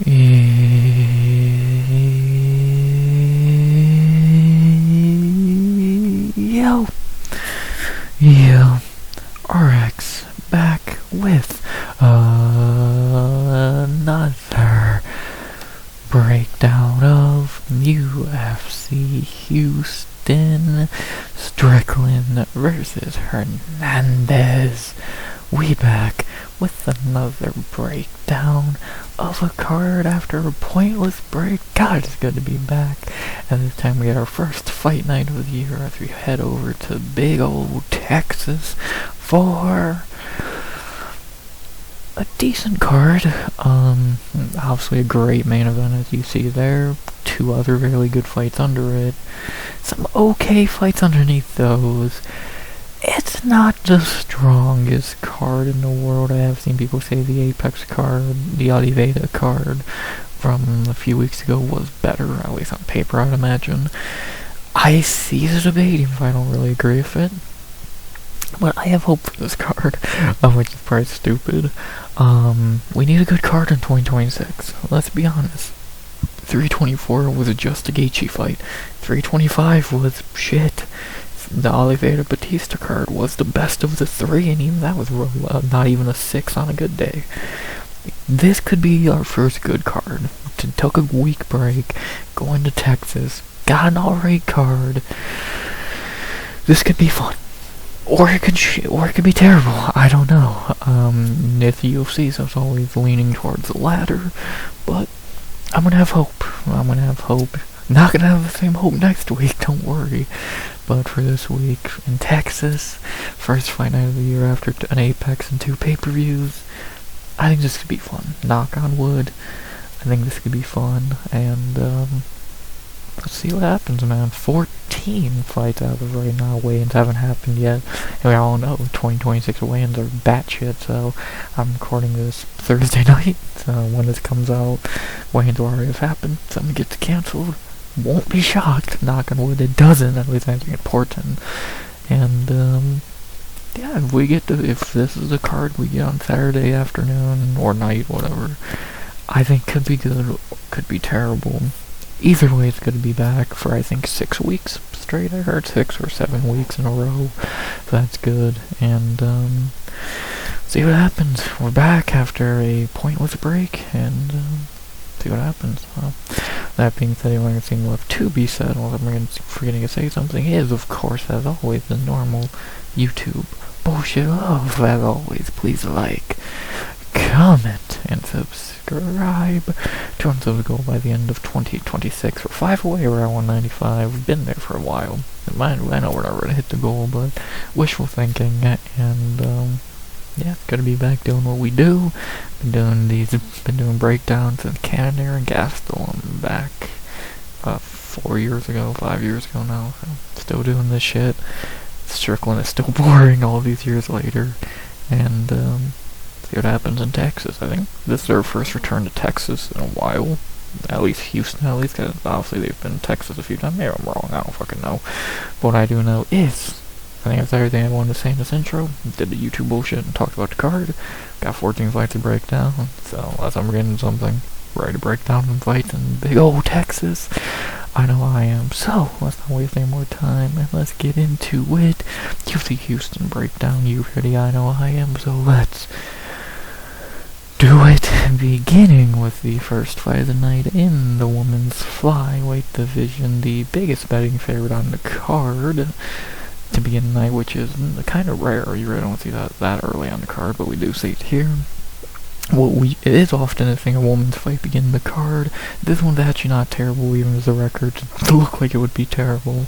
Yo, RX back with another breakdown of UFC Houston Strickland versus Hernandez. We back with another breakdown of a card after a pointless break. God, it's good to be back. And this time we had our first fight night of the year as we head over to big old Texas for a decent card. Obviously a great main event as you see there. Two other really good fights under it. Some okay fights underneath those. It's not the strongest card in the world. I have seen people say the Apex card, the Oliveira card from a few weeks ago was better, at least on paper I'd imagine. I see the debate, even if I don't really agree with it. But I have hope for this card, which is probably stupid. We need a good card in 2026, let's be honest. 324 was just a Gaethje fight. 325 was shit. The Oliveira Batista card was the best of the three, and even that was not even a 6 on a good day. This could be our first good card. Took a week break, going to Texas, got an alright card. This could be fun. Or it could be terrible. I don't know. It's the UFC, so it's always leaning towards the latter. But I'm gonna have hope. Not gonna have the same hope next week, don't worry. But for this week in Texas, first fight night of the year after an Apex and 2 pay-per-views, I think this could be fun. Knock on wood. I think this could be fun, and let's see what happens, man. 14 fights out of right now. Weigh-ins haven't happened yet. And we all know 2026 weigh-ins are batshit, so I'm recording this Thursday night. So when this comes out, weigh-ins will already have happened. Something gets cancelled. Won't be shocked. Knock on wood, it doesn't. At least anything important. And yeah, if this is a card we get on Saturday afternoon or night, whatever, I think could be good, could be terrible. Either way, it's going to be back for, I think, 6 weeks straight. I heard 6 or 7 weeks in a row. So that's good. And see what happens. We're back after a pointless break, and see what happens. Well, that being said, the only thing left to be said, while I'm forgetting to say something, is, of course, as always, the normal YouTube bullshit love. As always, please like, comment, and subscribe. 200 subs goal by the end of 2026. We're 5 away, we're at 195. We've been there for a while. I know we're not gonna hit the goal, but wishful thinking, and yeah, gotta be back doing what we do. Been doing breakdowns in Canada and Gastel. I'm back 4 years ago, 5 years ago now. So still doing this shit. Strickland is still boring all these years later. And see what happens in Texas. I think this is their first return to Texas in a while. At least Houston, because obviously they've been in Texas a few times. Maybe I'm wrong, I don't fucking know. But what I do know is, I think that's everything I wanted to say in this intro. Did the YouTube bullshit and talked about the card. Got 14 fights to break down. So unless I'm getting something, ready to break down some fights in big old Texas. I know I am. So let's not waste any more time and let's get into it. UFC Houston Breakdown. You ready? I know I am. So let's do it. Beginning with the first fight of the night in the women's flyweight division. The biggest betting favorite on the card to begin the night, which is kind of rare. You really don't see that early on the card, but we do see it here. It is often a thing, a woman's fight begin the card. This one's actually not terrible, even as the records look like it would be terrible.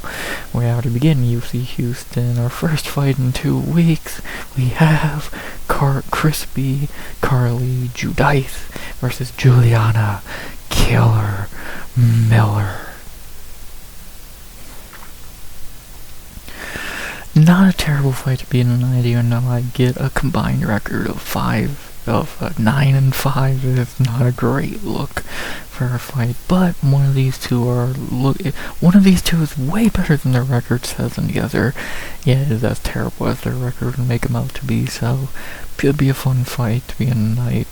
We have to begin UFC Houston. Our first fight in 2 weeks. We have Crispy Carly Judice versus Juliana Killer Miller. Not a terrible fight to be in tonight, even though I get a combined record of 9 and 5. It's not a great look for a fight, but one of these two is way better than their record says, and the other, yeah, is as terrible as their record would make them out to be. So, it'll be a fun fight to be in tonight.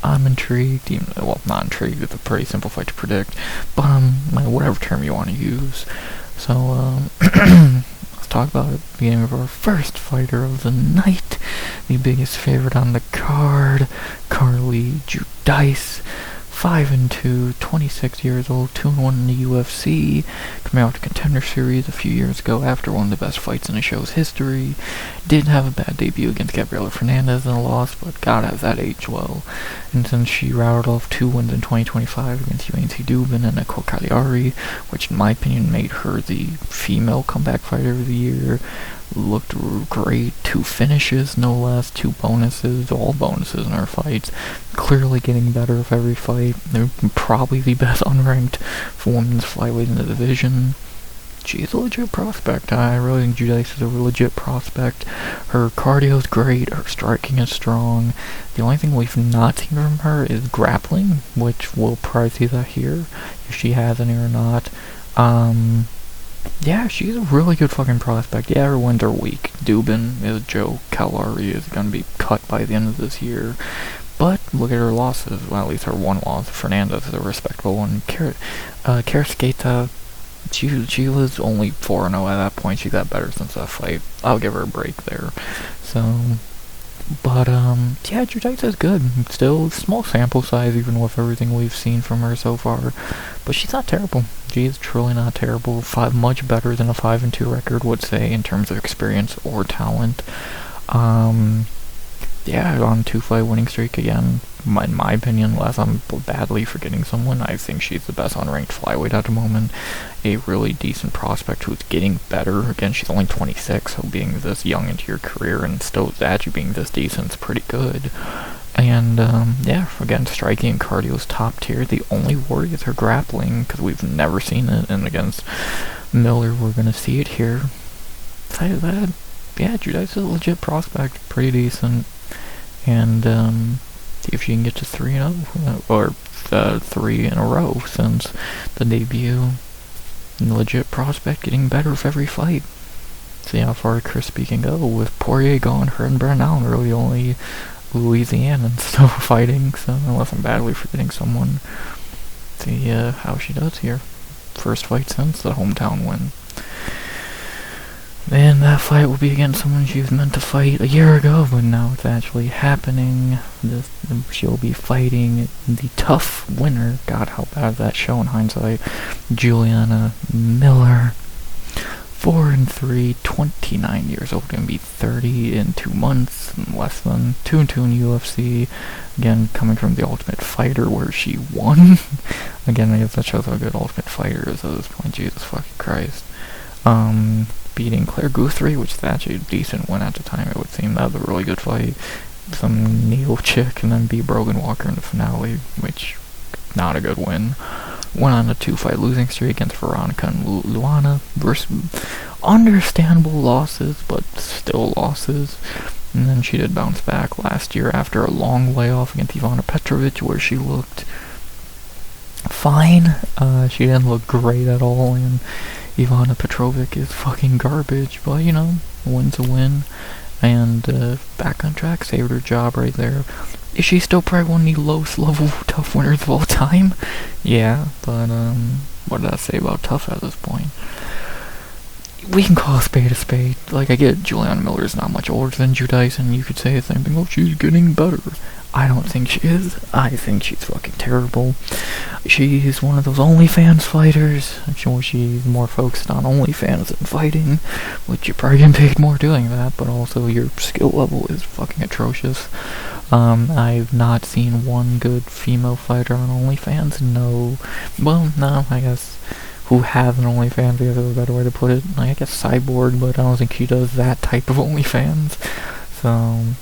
I'm intrigued. Well, not intrigued. It's a pretty simple fight to predict, but whatever term you want to use. So let's talk about it. Beginning of our first fighter of the night, the biggest favorite on the card, Carly Giudice. 5-2, 26 years old, 2-1 in the UFC, coming out to Contender Series a few years ago after one of the best fights in the show's history. Did have a bad debut against Gabriela Fernandez in a loss, but God has that aged well. And since she routed off 2 wins in 2025 against UNC Dubin and Nicole Cagliari, which in my opinion made her the female comeback fighter of the year, looked great. 2 finishes, no less, 2 bonuses, all bonuses in her fights. Clearly getting better with every fight. They're probably the best unranked for women's flyweight in the division. She's a legit prospect. I really think Giudice is a legit prospect. Her cardio's great, her striking is strong. The only thing we've not seen from her is grappling, which we'll probably see that here, if she has any or not. Yeah, she's a really good fucking prospect. Yeah, her wins are weak. Dubin is a joke. Cagliari is going to be cut by the end of this year. But look at her losses. Well, at least her one loss. Fernandez is a respectable one. Karasketa, she was only 4-0 at that point. She got better since that fight. I'll give her a break there. So, but yeah, Giudice is good. Still small sample size, even with everything we've seen from her so far. But she's not terrible. She is truly not terrible. Much better than a 5-2 record would say in terms of experience or talent. Yeah, on 2-fight winning streak again. In my opinion, unless I'm badly forgetting someone, I think she's the best unranked flyweight at the moment. A really decent prospect who's getting better. Again, she's only 26, so being this young into your career and still actually being this decent is pretty good. And, yeah, again, striking and cardio is top tier. The only worry is her grappling, because we've never seen it, and against Miller, we're going to see it here. Aside of that, yeah, Giudice is a legit prospect, pretty decent. And, see if she can get to 3-0, or 3 in a row since the debut. Legit prospect, getting better with every fight. See how far Crispy can go. With Poirier gone, her and Bernal are really only Louisianans still fighting, so unless I'm badly forgetting someone. See how she does here. First fight since the hometown win. And that fight will be against someone she was meant to fight a year ago, but now it's actually happening. She'll be fighting the tough winner. God, how bad is that show in hindsight? Juliana Miller. 4-3, 29 years old, gonna be 30 in 2 months, less than 2-2 in UFC. Again, coming from the Ultimate Fighter where she won. Again, I guess that shows how good Ultimate Fighter is at this point. Jesus fucking Christ. Beating Claire Guthrie, which is actually a decent win at the time, it would seem. That was a really good fight. Some Neil chick, and then beat Brogan Walker in the finale, which, not a good win. Went on a 2-fight losing streak against Veronica and Luana. Understandable losses, but still losses. And then she did bounce back last year after a long layoff against Ivana Petrovic, where she looked fine. She didn't look great at all, and Ivana Petrovic is fucking garbage, but you know, a win's a win. And back on track, saved her job right there. Is she still probably one of the lowest level tough winners of all time? Yeah, but what did I say about tough at this point? We can call a spade. Like, I get Juliana Miller's not much older than Giudice, and you could say the same thing, oh, she's getting better. I don't think she is. I think she's fucking terrible. She's one of those OnlyFans fighters. I'm sure she's more focused on OnlyFans than fighting, which you're probably getting paid more doing that, but also your skill level is fucking atrocious. I've not seen one good female fighter on OnlyFans. No, I guess who has an OnlyFans, I guess is a better way to put it. I guess Cyborg, but I don't think she does that type of OnlyFans. So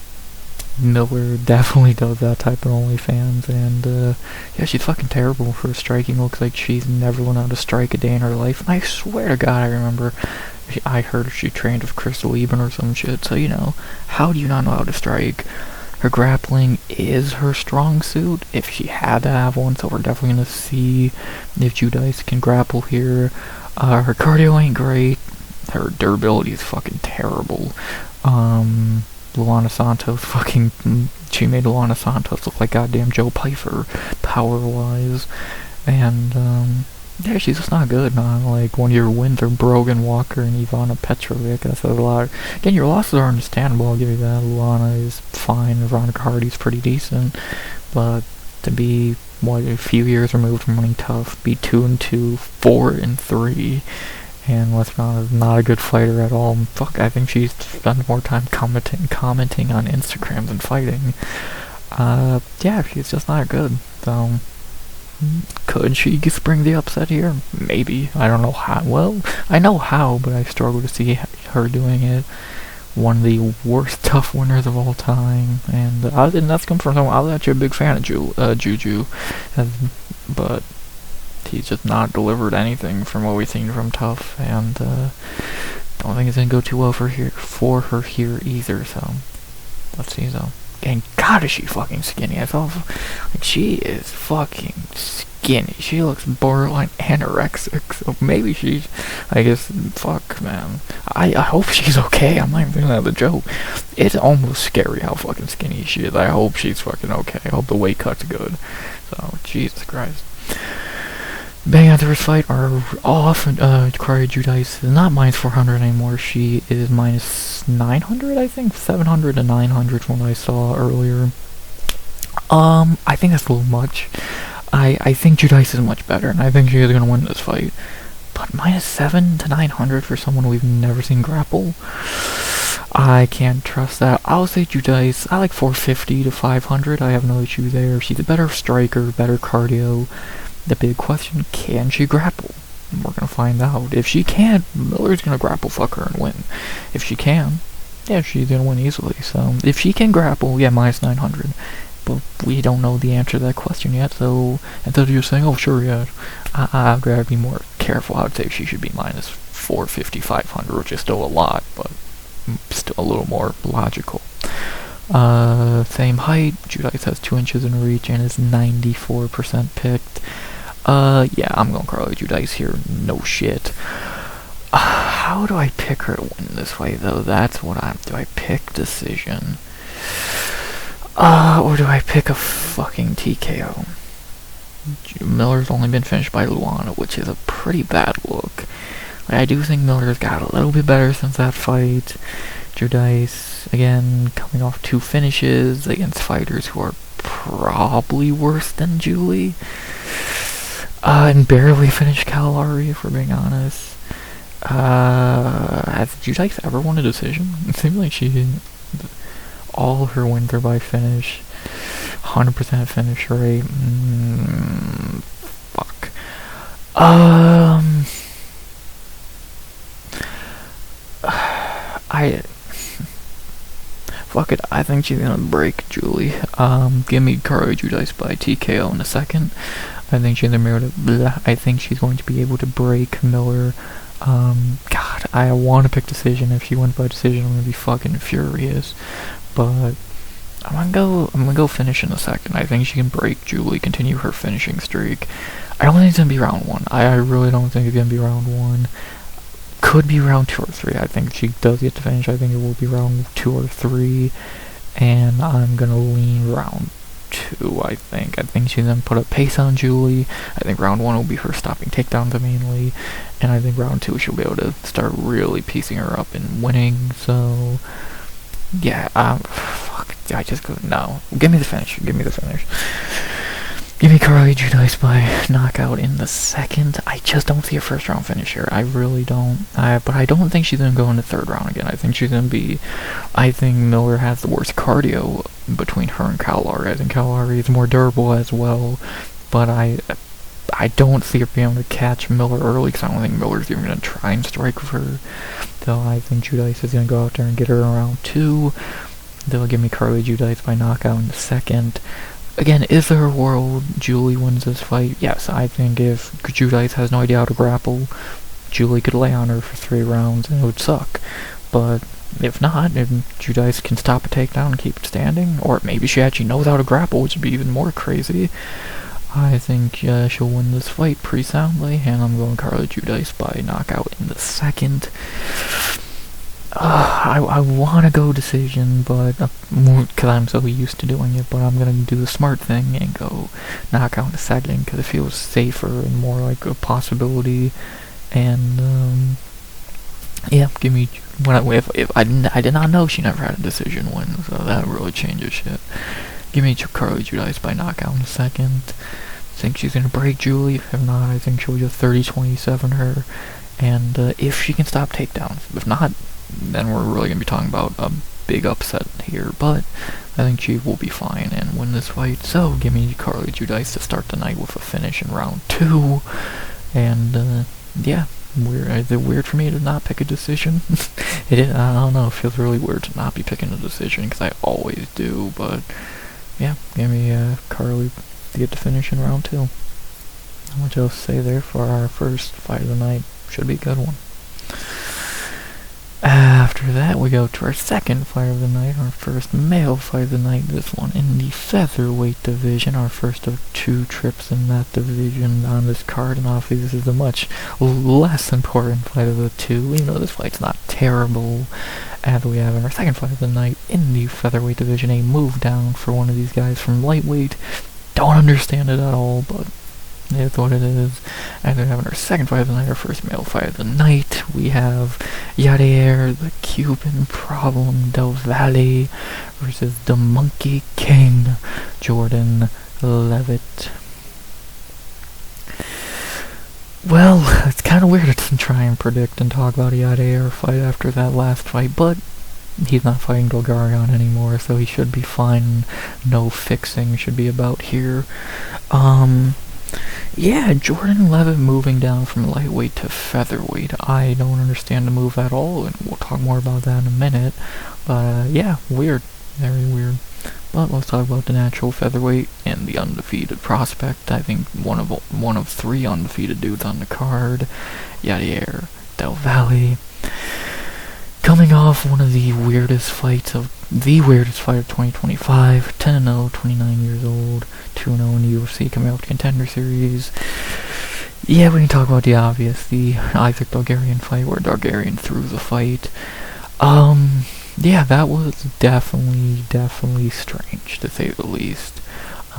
Miller definitely does that type of OnlyFans, and yeah, she's fucking terrible. For striking, looks like she's never learned how to strike a day in her life. And I swear to God, I remember I heard she trained with Crystal Eben or some shit. So you know, how do you not know how to strike? Her grappling is her strong suit, if she had to have one, so we're definitely gonna see if Giudice can grapple here. Her cardio ain't great. Her durability is fucking terrible. Luana Santos fucking she made Luana Santos look like goddamn Joe Pyfer, power-wise. And, yeah, she's just not good, man. Like, one of your wins are Brogan Walker and Ivana Petrovic. That says a lot. Again, your losses are understandable, I'll give you that. Luana is fine, Veronica Hardy's pretty decent. But to be, a few years removed from winning tough, be 2-2, 4-3, and let's be honest, not a good fighter at all. Fuck, I think she's spent more time commenting on Instagram than fighting. Yeah, she's just not good. So, could she spring the upset here? Maybe. I don't know how. Well, I know how, but I struggle to see her doing it. One of the worst tough winners of all time, and that's come from someone. I was actually a big fan of Juju, but he's just not delivered anything from what we've seen from tough, and don't think it's gonna go too well for her here either. So let's see though. And God, is she fucking skinny? I thought, like, she is fucking skinny. She looks borderline anorexic, so maybe she's, I guess, fuck, man. I hope she's okay. I'm not even thinking that's a joke. It's almost scary how fucking skinny she is. I hope she's fucking okay. I hope the weight cut's good. So, Jesus Christ. Bang after his fight are off. Corey Judice is not minus 400 anymore. She is minus 900, I think. 700 to 900 from what I saw earlier. I think that's a little much. I think Judice is much better, and I think she is going to win this fight. But minus 7 to 900 for someone we've never seen grapple? I can't trust that. I'll say Judice. I like 450 to 500. I have no issue there. She's a better striker, better cardio. The big question, can she grapple? We're gonna find out. If she can't, Miller's gonna grapple fuck her and win. If she can, yeah, she's gonna win easily. So, if she can grapple, yeah, minus 900. But we don't know the answer to that question yet, so instead of just saying, oh, sure, yeah, I'd rather be more careful. I would say she should be minus 450, 500, which is still a lot, but still a little more logical. Same height, Judice has 2 inches in reach and is 94% picked. Yeah, I'm going Carly Judice here, no shit. How do I pick her to win this way, though? That's what do I pick decision? Or do I pick a fucking TKO? Miller's only been finished by Luana, which is a pretty bad look. I do think Miller's got a little bit better since that fight. Judice, again, coming off 2 finishes against fighters who are probably worse than Julie. And barely finished Calari, if we're being honest. Has Judice ever won a decision? It seems like all her wins are by finish. 100% finish rate. Fuck. Fuck it, I think she's gonna break Julie. Give me Carly Judice by TKO in a second. I think she's I think she's going to be able to break Miller. God, I want to pick decision. If she wins by decision, I'm gonna be fucking furious. But I'm gonna go finish in a second. I think she can break Julie, continue her finishing streak. I don't think it's gonna be round 1. I really don't think it's gonna be round 1. Could be round 2 or 3. I think she does get to finish. I think it will be round 2 or 3. And I'm gonna lean round 2, I think. I think she's gonna put a pace on Julie. I think round 1 will be her stopping takedowns mainly. And I think round 2 she'll be able to start really piecing her up and winning. So, yeah, fuck. I just go, no. Give me the finish. Give me the finish. Give me Carly Judice by knockout in the second. I just don't see a first round finish here. I really don't. But I don't think she's going to go in the 3rd round again. I think she's going to be... I think Miller has the worst cardio between her and Calari. I think Calari is more durable as well. But I don't see her being able to catch Miller early, because I don't think Miller's even going to try and strike with her. So I think Judice is going to go out there and get her in round 2. They'll give me Carly Judice by knockout in the second. Again, is there a world Julie wins this fight? Yes, I think if Judice has no idea how to grapple, Julie could lay on her for 3 rounds and it would suck. But if not, if Judice can stop a takedown and keep it standing, or maybe she actually knows how to grapple, which would be even more crazy, I think she'll win this fight pretty soundly, and I'm going Carly Judice by knockout in the second. I want to go decision, but because I'm so used to doing it, but I'm gonna do the smart thing and go knockout in a second because it feels safer and more like a possibility. And yeah, give me if I did not know she never had a decision win, so that really changes shit. Give me Carly Judice by knockout in a second. Think she's gonna break Julie. If not, I think she'll just 30-27 her. And if she can stop takedowns, if not, then we're really gonna be talking about a big upset here. But I think she will be fine and win this fight. So give me Carly Judice to start the night with a finish in round 2. And yeah, is it weird for me to not pick a decision? It is. I don't know. It feels really weird to not be picking a decision because I always do. But yeah, give me Carly to get the finish in round 2. Not much else to say there for our first fight of the night. Should be a good one. After that, we go to our second fight of the night, our first male fight of the night, this one in the featherweight division, our first of 2 trips in that division on this card, and obviously this is a much less important fight of the 2, even though this fight's not terrible, as we have in our second fight of the night in the featherweight division, a move down for one of these guys from lightweight. Don't understand it at all, but it's what it is. And then having our second fight of the night, our first male fight of the night, we have Yadier, the Cuban Problem Del Valle, versus the Monkey King, Jordan Levitt. Well, it's kind of weird to try and predict and talk about a Yadier fight after that last fight, but he's not fighting Bulgarian anymore, so he should be fine. No fixing should be about here. Yeah, Jordan Levitt moving down from lightweight to featherweight. I don't understand the move at all, and we'll talk more about that in a minute. But yeah, weird. Very weird. But let's talk about the natural featherweight and the undefeated prospect. I think one of 3 undefeated dudes on the card. Yadier Del Valle. Coming off one of the weirdest fights of 2025, 10-0, 29 years old, 2-0 in the UFC coming out Contender Series. Yeah, we can talk about the obvious, the Isaac Bulgarian fight where Bulgarian threw the fight. Yeah, that was definitely strange, to say the least.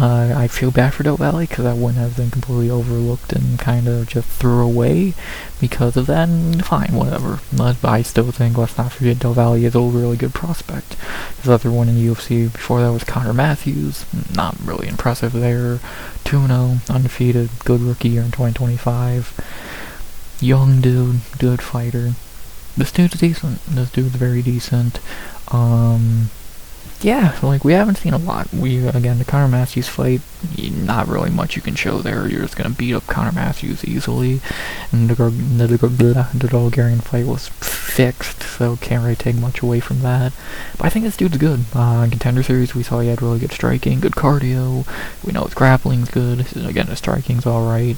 I feel bad for Del Valle because that one has been completely overlooked and kind of just threw away because of that, and fine, whatever. But I still think, let's not forget, Del Valle is a really good prospect. His other one in the UFC before that was Connor Matthews, not really impressive there. 2-0, undefeated, good rookie year in 2025. Young dude, good fighter. This dude's decent. This dude's very decent. Yeah, like, we haven't seen a lot. Again, the Connor Matthews fight, not really much you can show there. You're just gonna beat up Connor Matthews easily. And the Bulgarian fight was fixed, so can't really take much away from that. But I think this dude's good. In Contender Series, we saw he had really good striking, good cardio. We know his grappling's good. Again, his striking's alright.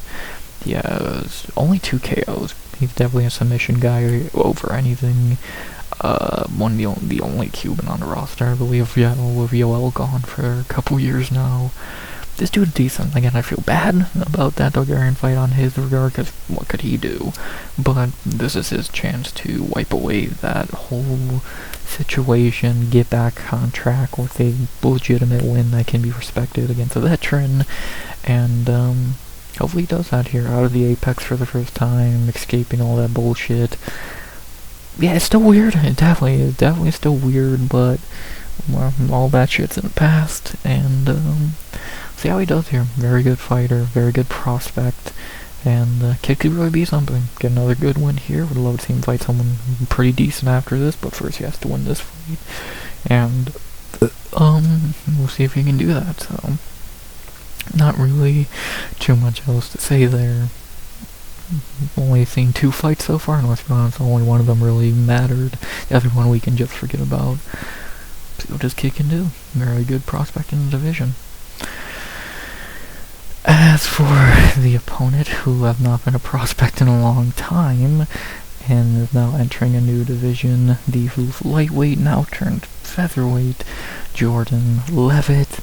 He has only 2 KOs. He's definitely a submission guy over anything. The only Cuban on the roster, I believe. Yeah, with Yoel gone for a couple years now. This dude's decent. Again, I feel bad about that Bulgarian fight on his regard, because what could he do? But this is his chance to wipe away that whole situation, get back on track with a legitimate win that can be respected against a veteran, and hopefully he does that here, out of the Apex for the first time, escaping all that bullshit. Yeah, it's still weird. It definitely still weird, but well, all that shit's in the past, and see how he does here. Very good fighter, very good prospect, and kid could really be something. Get another good win here. Would love to see him fight someone pretty decent after this, but first he has to win this fight, and we'll see if he can do that. So, not really too much else to say there. Only seen 2 fights so far, and let's be honest, only one of them really mattered. The other one we can just forget about. See what this kid can do. Very good prospect in the division. As for the opponent, who have not been a prospect in a long time, and is now entering a new division, the lightweight, now turned featherweight, Jordan Levitt.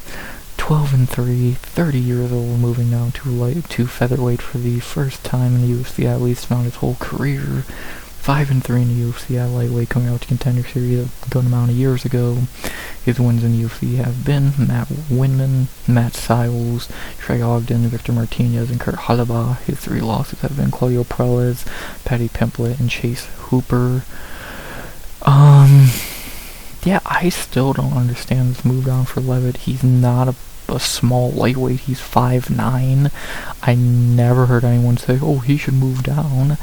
12-3, 30 years old, moving down to featherweight for the first time in the UFC, at least throughout his whole career. 5-3 in the UFC at lightweight, coming out to Contender Series a good amount of years ago. His wins in the UFC have been Matt Winman, Matt Siles, Trey Ogden, Victor Martinez, and Kurt Halaba. His 3 losses have been Claudio Perez, Paddy Pimblett, and Chase Hooper. Yeah, I still don't understand this move down for Levitt. He's not a small lightweight. He's 5'9". I never heard anyone say, oh, he should move down.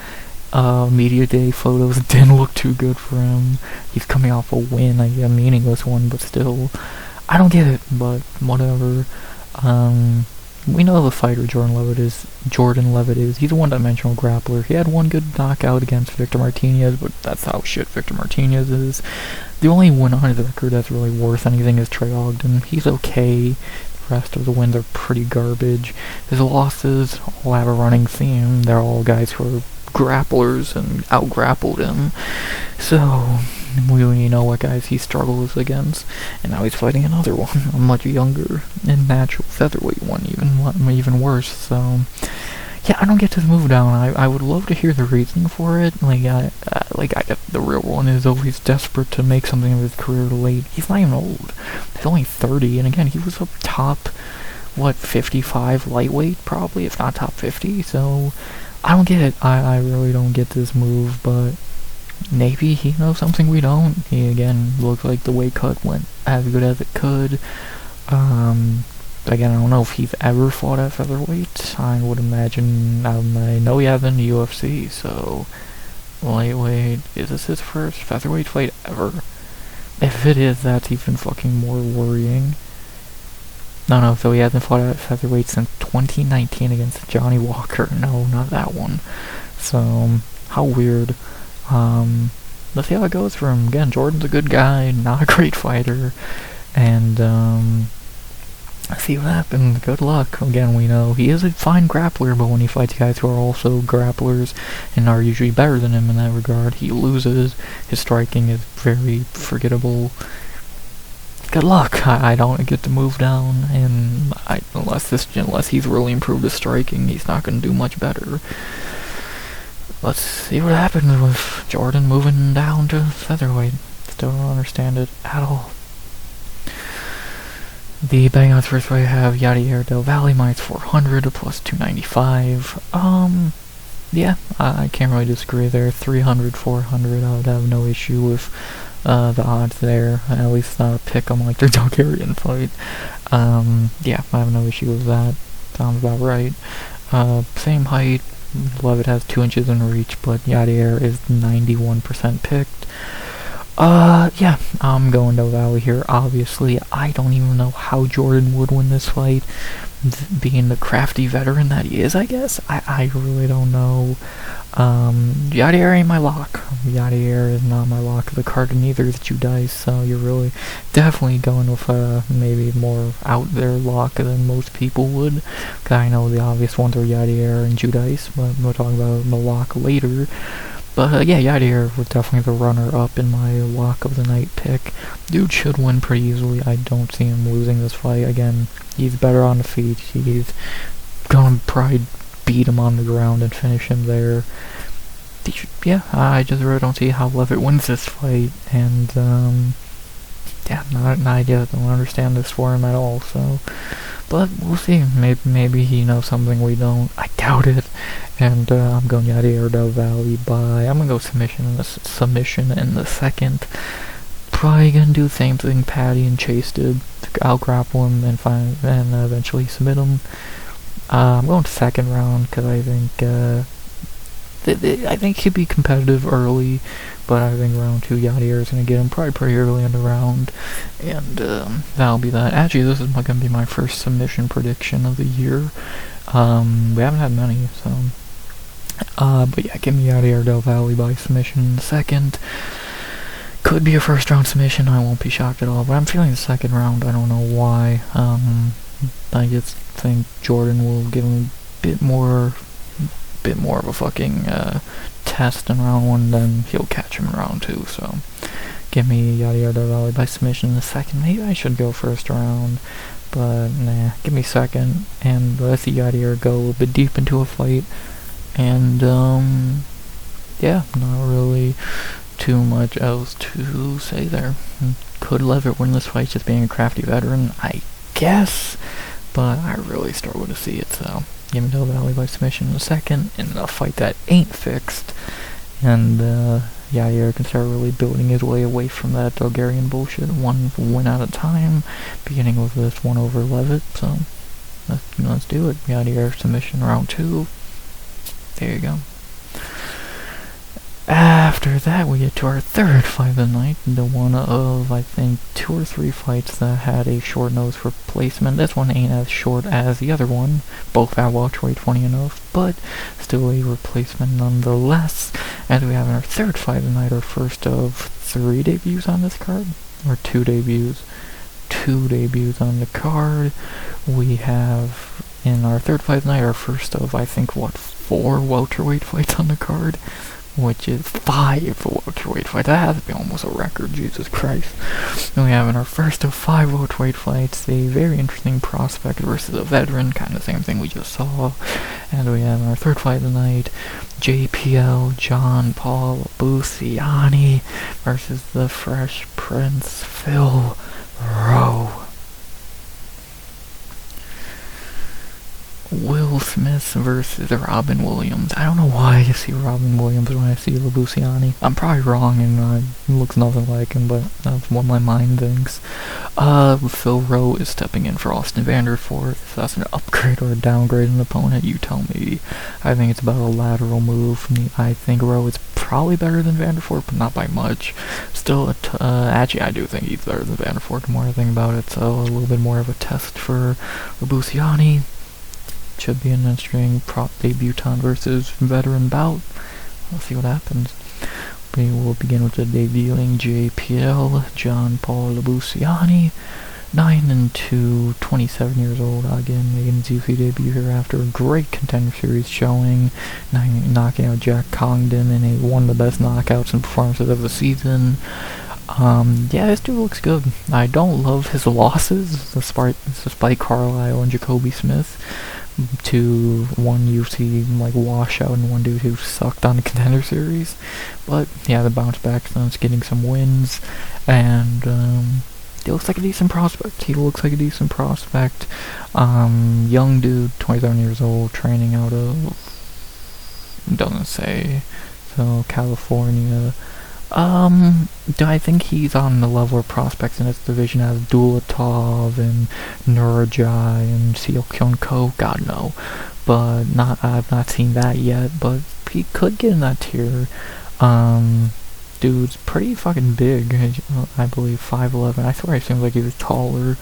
Media day photos didn't look too good for him. He's coming off a win, a meaningless one, but still. I don't get it, but whatever. We know the fighter Jordan Levitt is. He's a one-dimensional grappler. He had one good knockout against Victor Martinez, but that's how shit Victor Martinez is. The only win on his record that's really worth anything is Trey Ogden. He's okay. The rest of the wins are pretty garbage. His losses all have a running theme. They're all guys who are grapplers and out-grappled him. So, we know what guys he struggles against, and now he's fighting another one, a much younger and natural featherweight one, even worse. So, yeah, I don't get this move down. I would love to hear the reasoning for it. The real one is always desperate to make something of his career late. He's not even old. He's only 30, and again, he was a top, 55 lightweight, probably, if not top 50, so I don't get it. I really don't get this move, but maybe he knows something we don't. He, again, looked like the weight cut went as good as it could. Again, I don't know if he's ever fought at featherweight. I would imagine, I know he hasn't in the UFC, so lightweight, is this his first featherweight fight ever? If it is, that's even fucking more worrying. No, so he hasn't fought at featherweight since 2019 against Johnny Walker. No, not that one. So, how weird. Let's see how it goes for him. Again, Jordan's a good guy, not a great fighter. And, let's see what happens. Good luck. Again, we know he is a fine grappler, but when he fights guys who are also grapplers and are usually better than him in that regard, he loses. His striking is very forgettable. Good luck. I don't get to move down, and unless he's really improved his striking, he's not going to do much better. Let's see what happens with Jordan moving down to featherweight. Still don't understand it at all. The betting odds first fight have Yadier Del Valle minus 400 plus 295. Yeah, I can't really disagree there. 300, 400, I would have no issue with the odds there. At least pick them like their Bulgarian fight. Yeah, I have no issue with that. Sounds about right. Same height. Levitt has 2 inches in reach, but Yadier is 91% picked. Yeah, I'm going to Valley here, obviously. I don't even know how Jordan would win this fight, being the crafty veteran that he is, I guess. I really don't know. Yadier ain't my lock. Yadier is not my lock of the card, and neither is Judice, so you're really definitely going with maybe more out there lock than most people would. I know the obvious ones are Yadier and Judice, but we'll talk about the lock later. But yeah, Yadier was definitely the runner-up in my lock of the night pick. Dude should win pretty easily. I don't see him losing this fight. Again, he's better on the feet. He's gonna probably beat him on the ground and finish him there. Yeah, I just really don't see how Levitt wins this fight. And, yeah, not an idea. I don't understand this for him at all, so... But we'll see. Maybe he knows something we don't. I doubt it. And I'm going Yadier Del Valle by... I'm going to go submission in the second. Probably going to do the same thing Paddy and Chase did. Out-grapple him and eventually submit him. I'm going second round because I think he'd be competitive early. But I think round 2 Yadier is going to get him probably pretty early in the round. And that'll be that. Actually, this is going to be my first submission prediction of the year. We haven't had many, so... but yeah, give me Yadier Del Valle by submission in the second. Could be a first round submission, I won't be shocked at all. But I'm feeling the second round, I don't know why. I just think Jordan will give him a bit more of a fucking test in round 1, then he'll catch him in round 2, so give me Yadier Del Valle by submission in the second. Maybe I should go first round, but nah, give me second, and let's see Yadier go a bit deep into a fight, and yeah, not really too much else to say there. Could Levitt win this fight just being a crafty veteran? I guess, but I really struggle to see it, so give me Del Valle by submission in a second, in a fight that ain't fixed, and Yair can start really building his way away from that Bulgarian bullshit, one win at a time, beginning with this one over Levitt, so let's do it. Yair submission round 2, there you go. After that, we get to our third fight of the night, the one of, I think, 2 or 3 fights that had a short notice replacement. This one ain't as short as the other one, both at welterweight, funny enough, but still a replacement nonetheless. As we have in our third fight of the night, our first of 3 debuts on this card, or 2 debuts. 2 debuts on the card. We have, in our third fight of the night, our first of, I think, 4 welterweight fights on the card, which is 5 welterweight fights. That has to be almost a record, Jesus Christ. And we have in our first of 5 welterweight fights, a very interesting prospect versus a veteran, kind of the same thing we just saw. And we have in our third fight of the night, JPL, John Paul Luciani versus the Fresh Prince, Phil Rowe. Will Smith versus Robin Williams. I don't know why I see Robin Williams when I see Luciani. I'm probably wrong, and he looks nothing like him, but that's what my mind thinks. Phil Rowe is stepping in for Austin Vanderford. If that's an upgrade or a downgrade an opponent, you tell me. I think it's about a lateral move. I think Rowe is probably better than Vanderford, but not by much. Still, actually, I do think he's better than Vanderford, the more I think about it, so a little bit more of a test for Luciani. Should be an interesting prop debutant versus veteran bout. We'll see what happens. We will begin with the debuting JPL, John Paul Luciani, 9-2, 27 years old, again making his UFC debut here after a great Contender Series showing, knocking out Jack Congdon in one of the best knockouts and performances of the season. Yeah, this dude looks good. I don't love his losses, despite Carlisle and Jacoby Smith, to one UFC washout and one dude who sucked on the Contender Series. But yeah, the bounce back since getting some wins, and he looks like a decent prospect. Young dude, 27 years old, training out of, doesn't say, so California. Do I think he's on the level of prospects in this division as Dulatov and Nurajai and Seo Kyun Ko? God, no. But I've not seen that yet, but he could get in that tier. Dude's pretty fucking big, I believe, 5'11". I swear he seems like he was taller.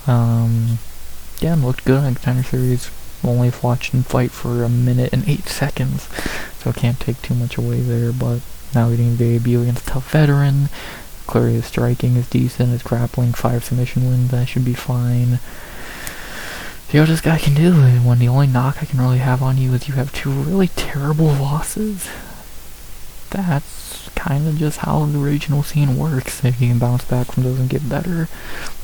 Yeah, looked good on Contender Series. Only watched him fight for 1 minute and 8 seconds, so can't take too much away there, but now getting a debut against a tough veteran. Clearly his striking is decent, his grappling, 5 submission wins, that should be fine. See what this guy can do, when the only knock I can really have on you is you have 2 really terrible losses. That's kind of just how the regional scene works. If he can bounce back from doesn't get better,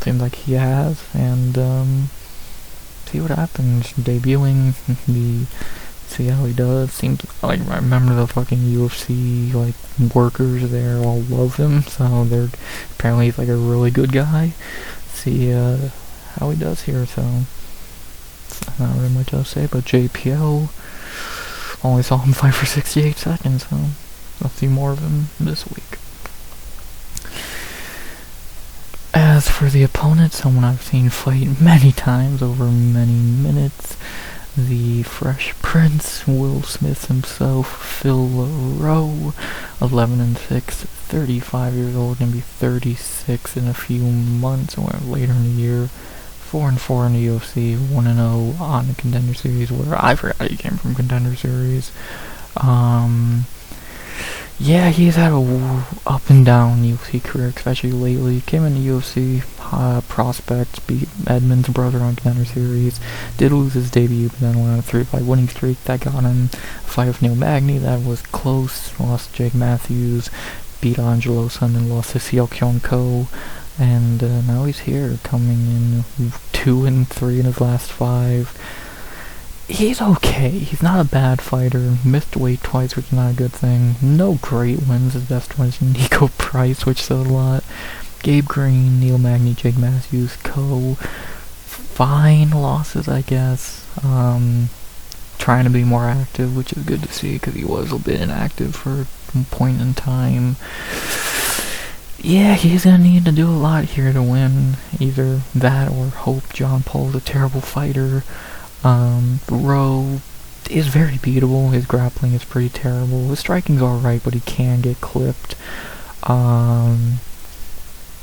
seems like he has, and see what happens. Debuting, see how he does. Seems like, I remember the fucking UFC workers there all love him, so they're apparently he's a really good guy. See how he does here. So not really much else to say, but JPL, only saw him fight for 68 seconds, so I'll see more of him this week. As for the opponent, someone I've seen fight many times over many minutes, the Fresh Prince, Will Smith himself, Phil Rowe, 11-6, 35 years old, gonna be 36 in a few months, or later in the year. 4-4 in the UFC, 1-0 on the Contender Series, where I forgot he came from Contender Series. Yeah, he's had a up and down UFC career, especially lately. Came in the UFC, prospect, beat Edmund's brother on Contender Series. Did lose his debut, but then went on a 3-fight winning streak that got him a fight with Neil Magny. That was close. Lost to Jake Matthews, beat Angelo Sun, and lost to Seo Kyun Ko. And now he's here, coming in 2-3 in his last 5. he's okay. He's not a bad fighter. Missed weight twice, which is not a good thing. No great wins. His best one is Nico Price, which sold a lot. Gabe Green, Neil Magny, Jake Matthews, fine losses, I guess. Trying to be more active, which is good to see, because he was a bit inactive for a point in time. Yeah, he's gonna need to do a lot here to win. Either that or hope John Paul's a terrible fighter. Rowe is very beatable. His grappling is pretty terrible. His striking's alright, but he can get clipped.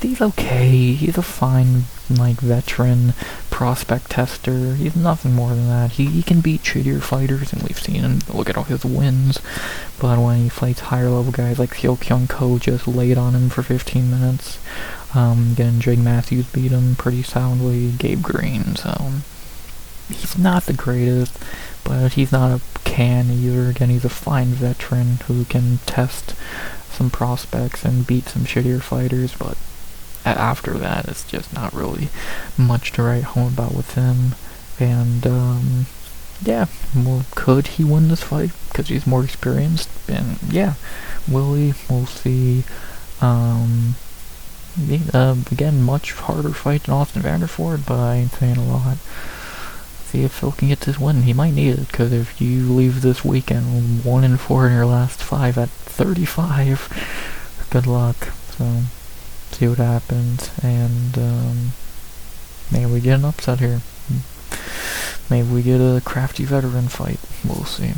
He's okay. He's a fine, veteran prospect tester. He's nothing more than that. He can beat shittier fighters, and we've seen him. Look at all his wins. But when he fights higher level guys like Seo Kyung Ko, just laid on him for 15 minutes. Again, Jake Matthews beat him pretty soundly. Gabe Green, so he's not the greatest, but he's not a can either. Again, he's a fine veteran who can test some prospects and beat some shittier fighters, but after that, it's just not really much to write home about with him. And, yeah, well, could he win this fight? Because he's more experienced. And, yeah, will he? We'll see. Again, much harder fight than Austin Vanderford, but I ain't saying a lot. See if Phil can get this win. He might need it, because if you leave this weekend 1-4 in your last 5 at 35, good luck. So, see what happens, and maybe we get an upset here. Maybe we get a crafty veteran fight. We'll see.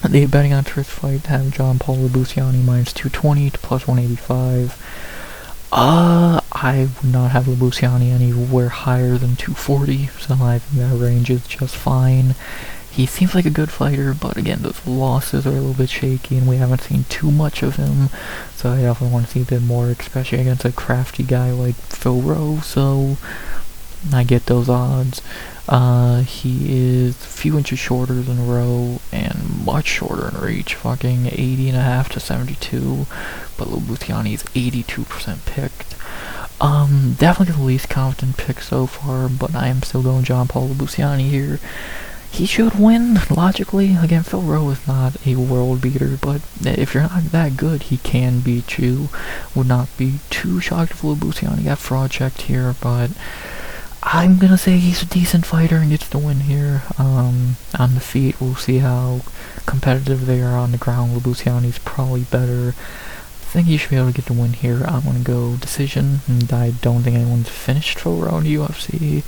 The betting on this fight have John Paul Luciani minus 220 to plus 185. I would not have Luciani anywhere higher than 240, so I think that range is just fine. He seems like a good fighter, but again, those losses are a little bit shaky, and we haven't seen too much of him, so I definitely want to see a bit more, especially against a crafty guy like Phil Rowe, so I get those odds. He is a few inches shorter than Rowe, and much shorter in reach, fucking 80.5 to 72, but Luciani is 82% picked. Definitely the least confident pick so far, but I am still going John Paul Luciani here. He should win, logically. Again, Phil Rowe is not a world beater, but if you're not that good, he can beat you. Would not be too shocked if Luciani got fraud checked here, but I'm gonna say he's a decent fighter and gets the win here. On the feet, we'll see how competitive they are on the ground. Luciani's probably better. I think he should be able to get the win here. I'm gonna go decision, and I don't think anyone's finished Phil Rowe in the UFC,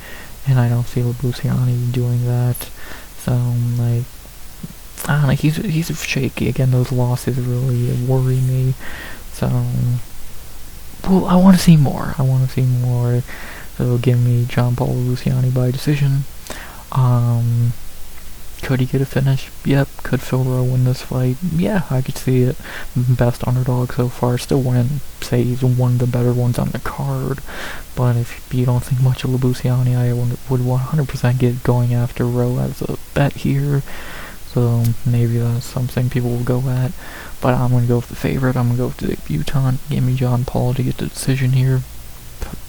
and I don't see Luciani doing that. So, I don't know, he's shaky. Again, those losses really worry me. So, well, I want to see more. So, give me John Paul Luciani by decision. Could he get a finish? Yep. Could Phil Rowe win this fight? Yeah, I could see it. Best underdog so far. Still wouldn't say he's one of the better ones on the card. But if you don't think much of Luciani, I would 100% get going after Rowe as a bet here. So maybe that's something people will go at. But I'm going to go with the favorite. I'm going to go with the debutant. Give me John Paul to get the decision here.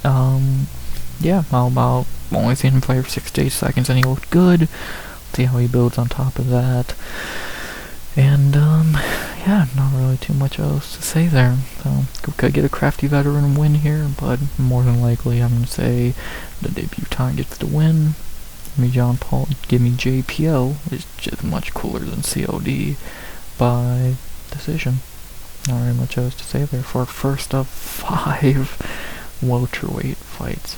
Yeah, I'll only seen him play for 6 to 8 seconds and he looked good. See how he builds on top of that. And, yeah, not really too much else to say there. So, could get a crafty veteran win here, but more than likely I'm going to say the debutant gets the win. Give me John Paul, give me JPL, which is just much cooler than COD, by decision. Not really much else to say there for first of 5 welterweight fights.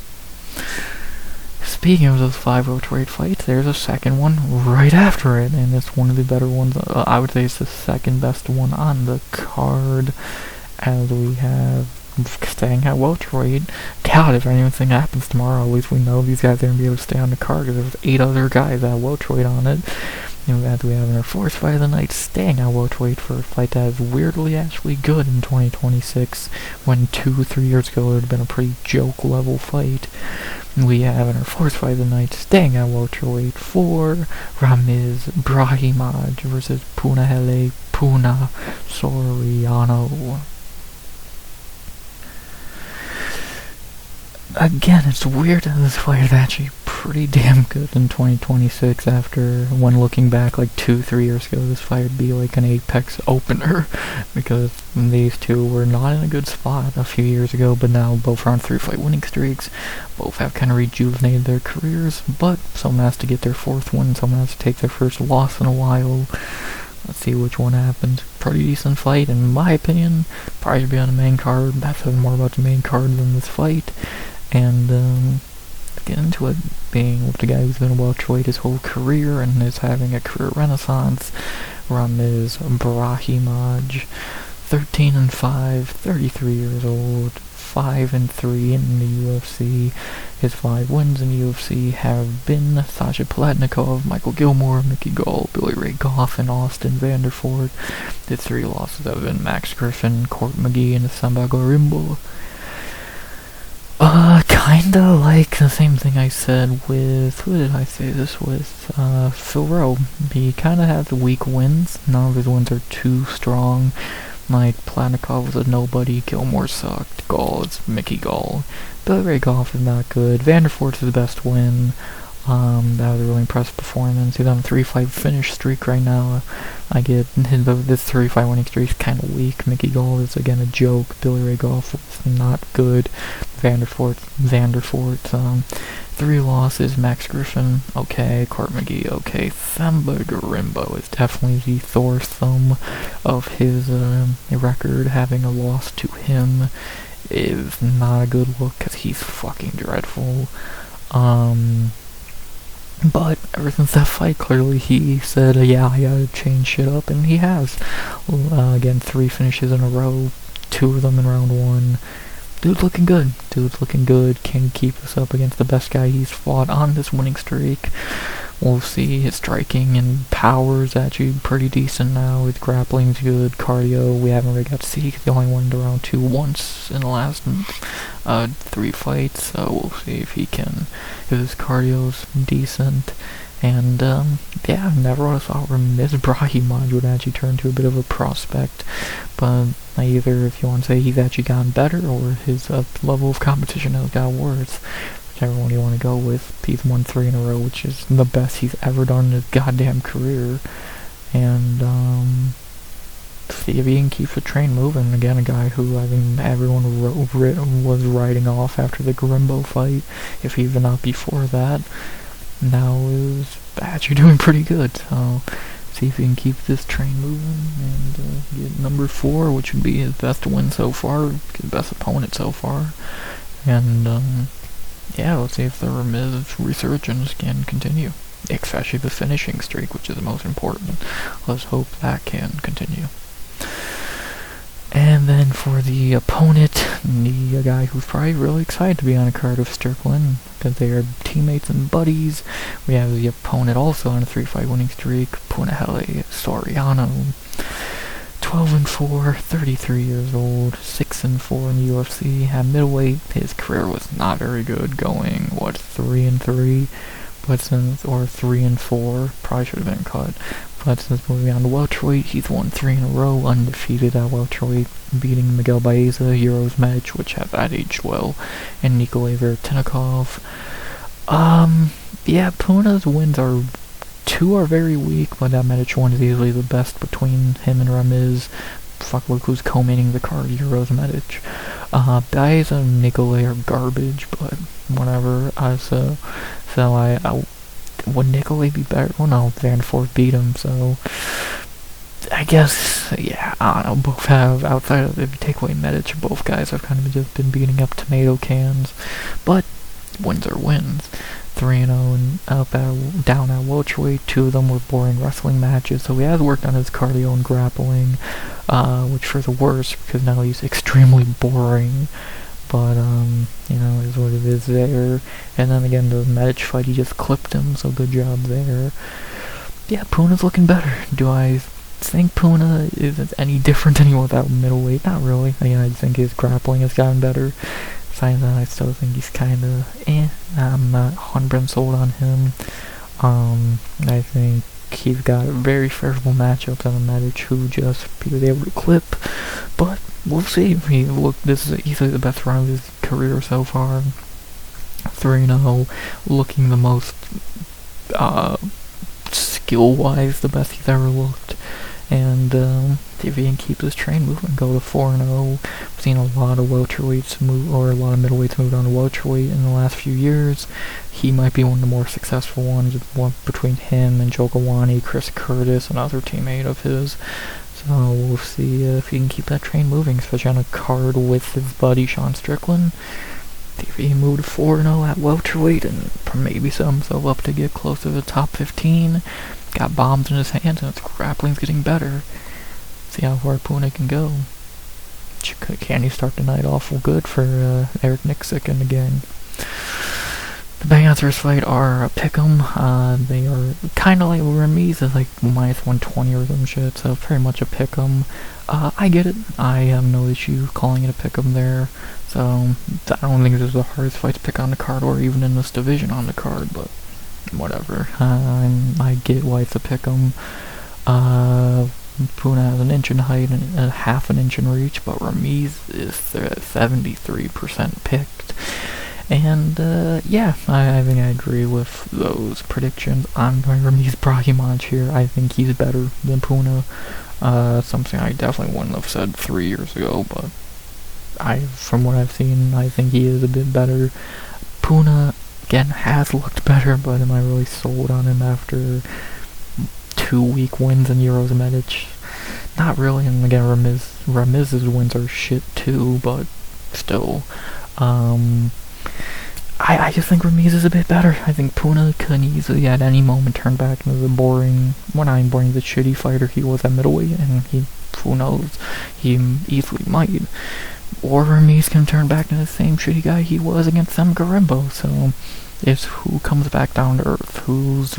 Speaking of those 5 welterweight fights, there's a second one right after it, and it's one of the better ones. I would say it's the second best one on the card, as we have staying at welterweight. God, if anything happens tomorrow, at least we know these guys are going to be able to stay on the card, because there's 8 other guys at welterweight on it. And as we have in our 4th fight of the night, staying at welterweight for a fight that is weirdly actually good in 2026, when 2-3 years ago it would have been a pretty joke level fight. We have in our 4th fight of the night, staying at welterweight for Ramiz Brahimaj versus Punahele Puna Soriano. Again, it's weird that this fight is actually pretty damn good in 2026 after, when looking back like 2-3 years ago, this fight would be like an Apex opener because these two were not in a good spot a few years ago, but now both are on 3-fight winning streaks. Both have kind of rejuvenated their careers, but someone has to get their 4th win, someone has to take their first loss in a while. Let's see which one happens. Pretty decent fight, in my opinion. Probably should be on the main card. That says more about the main card than this fight. And, let's get into it. Being with the guy who's been a welterweight his whole career and is having a career renaissance. Ramiz Brahimaj, 13-5, 33 years old, 5-3 in the UFC. His 5 wins in the UFC have been Sasha Palatnikov, Michael Gilmore, Mickey Gall, Billy Ray Goff, and Austin Vanderford. His 3 losses have been Max Griffin, Court McGee, and Samba Gorimbo. Kinda like the same thing I said with, who did I say this with? Phil Rowe. He kinda has weak wins. None of his wins are too strong. Like, Palatnikov was a nobody, Gilmore sucked, Gall is Mickey Gall. Billy Ray Goff is not good. Vanderfort's his best win. That was a really impressive performance. He's on a 3-fight finish streak right now. I get this 3-fight winning streak is kind of weak. Mickey Gall is again a joke. Billy Ray Goff was not good. Vanderfort, 3 losses. Max Griffin, okay. Court McGee, okay. Samba Gorimbo is definitely the Thor thumb of his record. Having a loss to him is not a good look because he's fucking dreadful. But ever since that fight, clearly he said, yeah, I gotta change shit up, and he has. Again, 3 finishes in a row, 2 of them in round 1. Dude's looking good. Can he keep this up against the best guy he's fought on this winning streak? We'll see. His striking and power is actually pretty decent now. His grappling's good. Cardio, we haven't really got to see. He only won round 2 once in the last 3 fights. So we'll see if his cardio's decent. And, yeah, never would have thought Ramiz Brahimaj would actually turn to a bit of a prospect. But either, if you want to say he's actually gotten better, or his level of competition has got worse. Whichever one you want to go with. He's won 3 in a row, which is the best he's ever done in his goddamn career. And, see if he can keep the train moving. Again, a guy who I think everyone was writing off after the Gorimbo fight, if even not before that. Now is actually doing pretty good, so see if he can keep this train moving and get number 4, which would be his best win so far, his best opponent so far. And yeah, let's see if the Ramiz resurgence can continue, especially the finishing streak, which is the most important. Let's hope that can continue. And then for the opponent, the guy who's probably really excited to be on a card of Strickland, because they are teammates and buddies. We have the opponent also on a 3-fight winning streak, Punahele Soriano. 12-4, 33 years old, 6-4 in the UFC. At middleweight, his career was not very good, going, 3-3? But since, or 3-4, probably should have been cut. But since moving on to welterweight, he's won 3 in a row, undefeated at welterweight, beating Miguel Baeza, Euros Medic, which have that aged well, and Nikolay Vertinikov. Yeah, Puna's wins are 2 are very weak, but that Medic one is easily the best between him and Ramiz. Fuck, look who's co-mating the card, Euros Medic. Baeza and Nikolay are garbage, but whatever. Would Nikolay be better? Well, no, Vanderford beat him, so I guess, yeah, I don't know, both have, outside of, if you take away Medic, both guys have kind of just been beating up tomato cans, but wins are wins. 3-0 and down at welterweight. 2 of them were boring wrestling matches, so he has worked on his cardio and grappling, which for the worse, because now he's extremely boring. But, you know, is what it is there. And then again, the Medic fight, he just clipped him, so good job there. Yeah, Puna's looking better. Do I think Puna is any different than he was at middleweight? Not really. I think his grappling has gotten better. Besides that, I still think he's kinda I'm not 100% sold on him. I think he's got very favorable matchups on the Medic, who just he was able to clip. But we'll see. This is easily the best run of his career so far. 3-0, looking the most, skill-wise, the best he's ever looked. And if he can keep this train moving, go to 4-0. I've seen a lot of welterweights move, or a lot of middleweights move on to welterweight in the last few years. He might be one of the more successful ones, between him and Jokawani, Chris Curtis, another teammate of his. So we'll see if he can keep that train moving, especially on a card with his buddy Sean Strickland. If he can move to 4-0 at welterweight and maybe set himself up to get close to the top 15. Got bombs in his hands and his grappling's getting better. See how far Puna can go. Can he start the night off good for Eric Nixick and the gang? The bang outs for this fight are a pick'em. They are kind of like Ramiz is like minus 120 or some shit, so pretty much a pick'em. I get it. I have no issue calling it a pick'em there. So I don't think this is the hardest fight to pick on the card, or even in this division on the card, but whatever. I get why it's a pick'em. Puna has an inch in height and a half an inch in reach, but Ramiz is 73% picked. And yeah, I think I agree with those predictions. I'm going Ramiz Brahimaj here. I think he's better than Puna. Something I definitely wouldn't have said 3 years ago, but from what I've seen, I think he is a bit better. Puna, again, has looked better, but am I really sold on him after 2 weak wins in Euros Medic? Not really, and again, Ramiz's wins are shit too, but still. I just think Ramiz is a bit better. I think Puna could easily at any moment turn back into the boring, the shitty fighter he was at middleweight, and who knows, he easily might. Or Ramiz can turn back into the same shitty guy he was against Sam Garembo, so it's who comes back down to earth, whose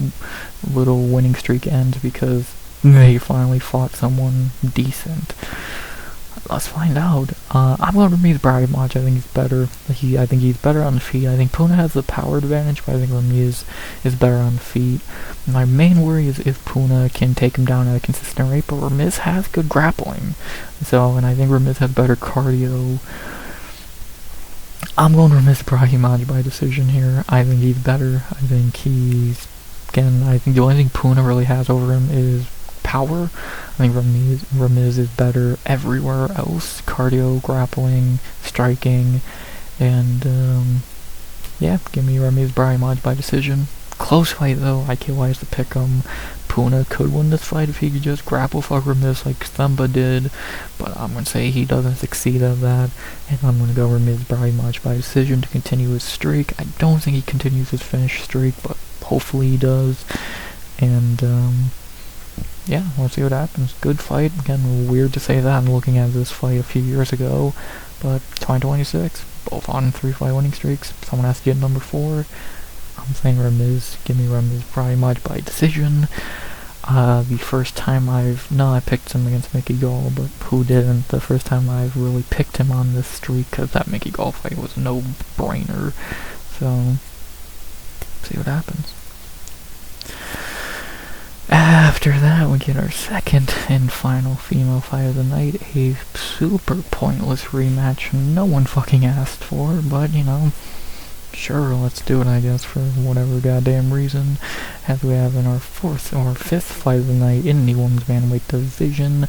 little winning streak ends because they finally fought someone decent. Let's find out. I'm going to Ramiz Brahimaj. I think he's better. I think he's better on the feet. I think Puna has the power advantage, but I think Ramiz is better on the feet. My main worry is if Puna can take him down at a consistent rate, but Ramiz has good grappling. So, and I think Ramiz has better cardio. I'm going Ramiz Brahimaj by decision here. I think he's better. I think the only thing Puna really has over him is power. I think Ramiz is better everywhere else. Cardio, grappling, striking, and yeah, give me Ramiz Brahimaj by decision. Close fight though, I can't why it's the pick'em. Puna could win this fight if he could just grapple fuck Ramiz like Thumba did, but I'm gonna say he doesn't succeed at that, and I'm gonna go Ramiz Brahimaj by decision to continue his streak. I don't think he continues his finish streak, but hopefully he does. And yeah, let's see what happens. Good fight. Again, weird to say that. I'm looking at this fight a few years ago, but 2026, both on 3 fight winning streaks. Someone has to get number 4. I'm saying Ramiz. Give me Ramiz Brahimaj by decision. The first time I picked him against Mickey Gall, but who didn't? The first time I've really picked him on this streak, because that Mickey Gall fight was a no-brainer. So, see what happens. After that, we get our second and final female fight of the night, a super pointless rematch no one fucking asked for, but, sure, let's do it, I guess, for whatever goddamn reason, as we have in our 4th or 5th fight of the night in the women's bantamweight division,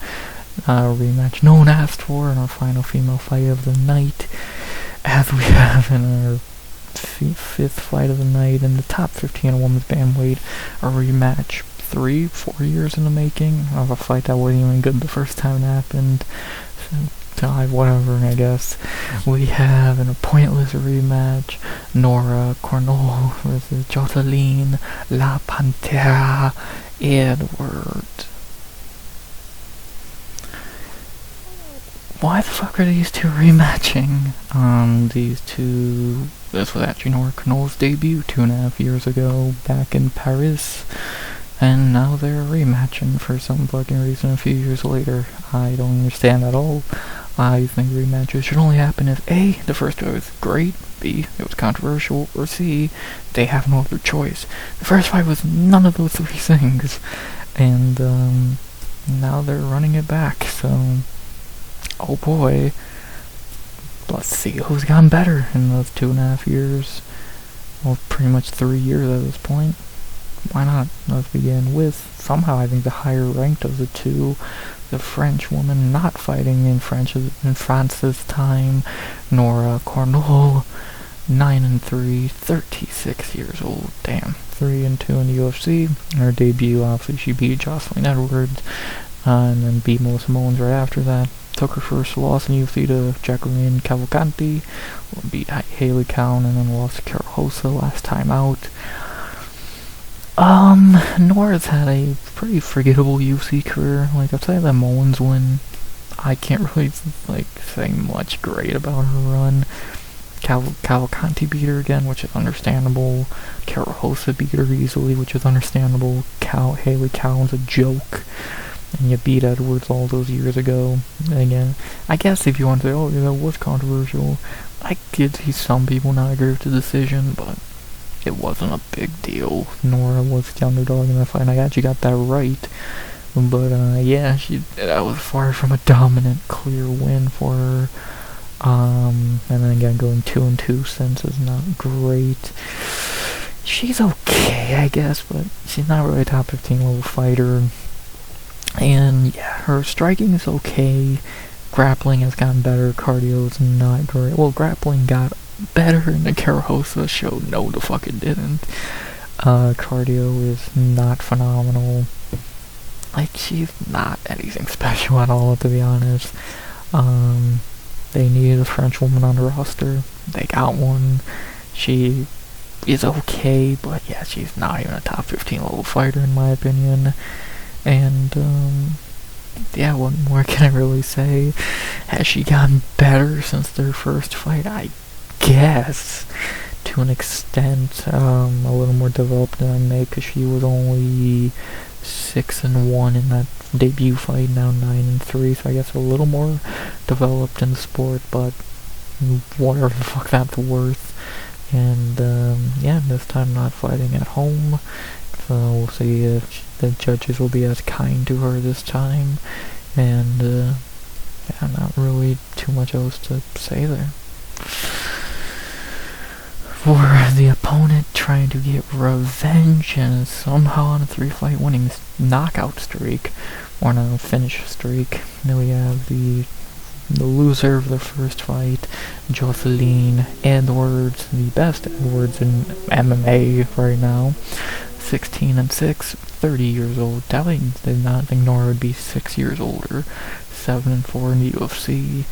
rematch no one asked for in our final female fight of the night, as we have in our 5th fight of the night in the top 15 women's bantamweight, a rematch 3-4 years in the making of a fight that wasn't even good the first time it happened. Whatever, I guess. We have in a pointless rematch Nora Cornell versus Jocelyn La Pantera Edward. Why the fuck are these two rematching? This was actually Nora Cornell's debut 2.5 years ago back in Paris. And now they're rematching for some fucking reason a few years later. I don't understand at all. I think rematches should only happen if A, the first fight was great, B, it was controversial, or C, they have no other choice. The first fight was none of those 3 things. And now they're running it back, so oh boy. Let's see who's gotten better in those 2.5 years. well, pretty much 3 years at this point. Why not? Let's begin with, somehow I think the higher ranked of the two, the French woman not fighting in France's time, Nora Cornol, 9-3, 36 years old. Damn. 3-2 in the UFC. Her debut, obviously, she beat Jocelyn Edwards, and then beat Melissa Mullins right after that. Took her first loss in UFC to Jacqueline Cavalcanti, beat Haley Cowan, and then lost to Cara Hossa last time out. Nora's had a pretty forgettable UFC career. Like, outside that Mullins win, I can't really, say much great about her run. Cavalcanti beat her again, which is understandable. Cara Hossa beat her easily, which is understandable. Haley Cowan's a joke. And you beat Edwards all those years ago. And again, I guess if you want to say, oh, yeah, that was controversial, I could see some people not agree with the decision, but it wasn't a big deal. Nora was the underdog in that fight, and I actually got that right. But, yeah, that was far from a dominant, clear win for her. And then again, going 2-2 since is not great. She's okay, I guess, but she's not really a top 15 level fighter. And yeah, her striking is okay. Grappling has gotten better. Cardio is not great. Well, grappling got better, and the Cara Hossa showed no, the fuck it didn't. Cardio is not phenomenal. Like, she's not anything special at all, to be honest. They needed a French woman on the roster. They got one. She is okay, but yeah, she's not even a top 15 level fighter in my opinion. And, yeah, what more can I really say? Has she gotten better since their first fight? I guess, to an extent, a little more developed than I made, because she was only 6-1 in that debut fight, now 9-3, so I guess a little more developed in the sport, but whatever the fuck that's worth. And, yeah, this time not fighting at home, so we'll see if the judges will be as kind to her this time, and, yeah, not really too much else to say there. For the opponent trying to get revenge and somehow on a 3-fight winning knockout streak, or no, finish streak, then we have the loser of the first fight, Jocelyn Edwards, the best Edwards in MMA right now, 16-6, 30 years old. Definitely did not think Nora would be 6 years older. 7-4 in the UFC.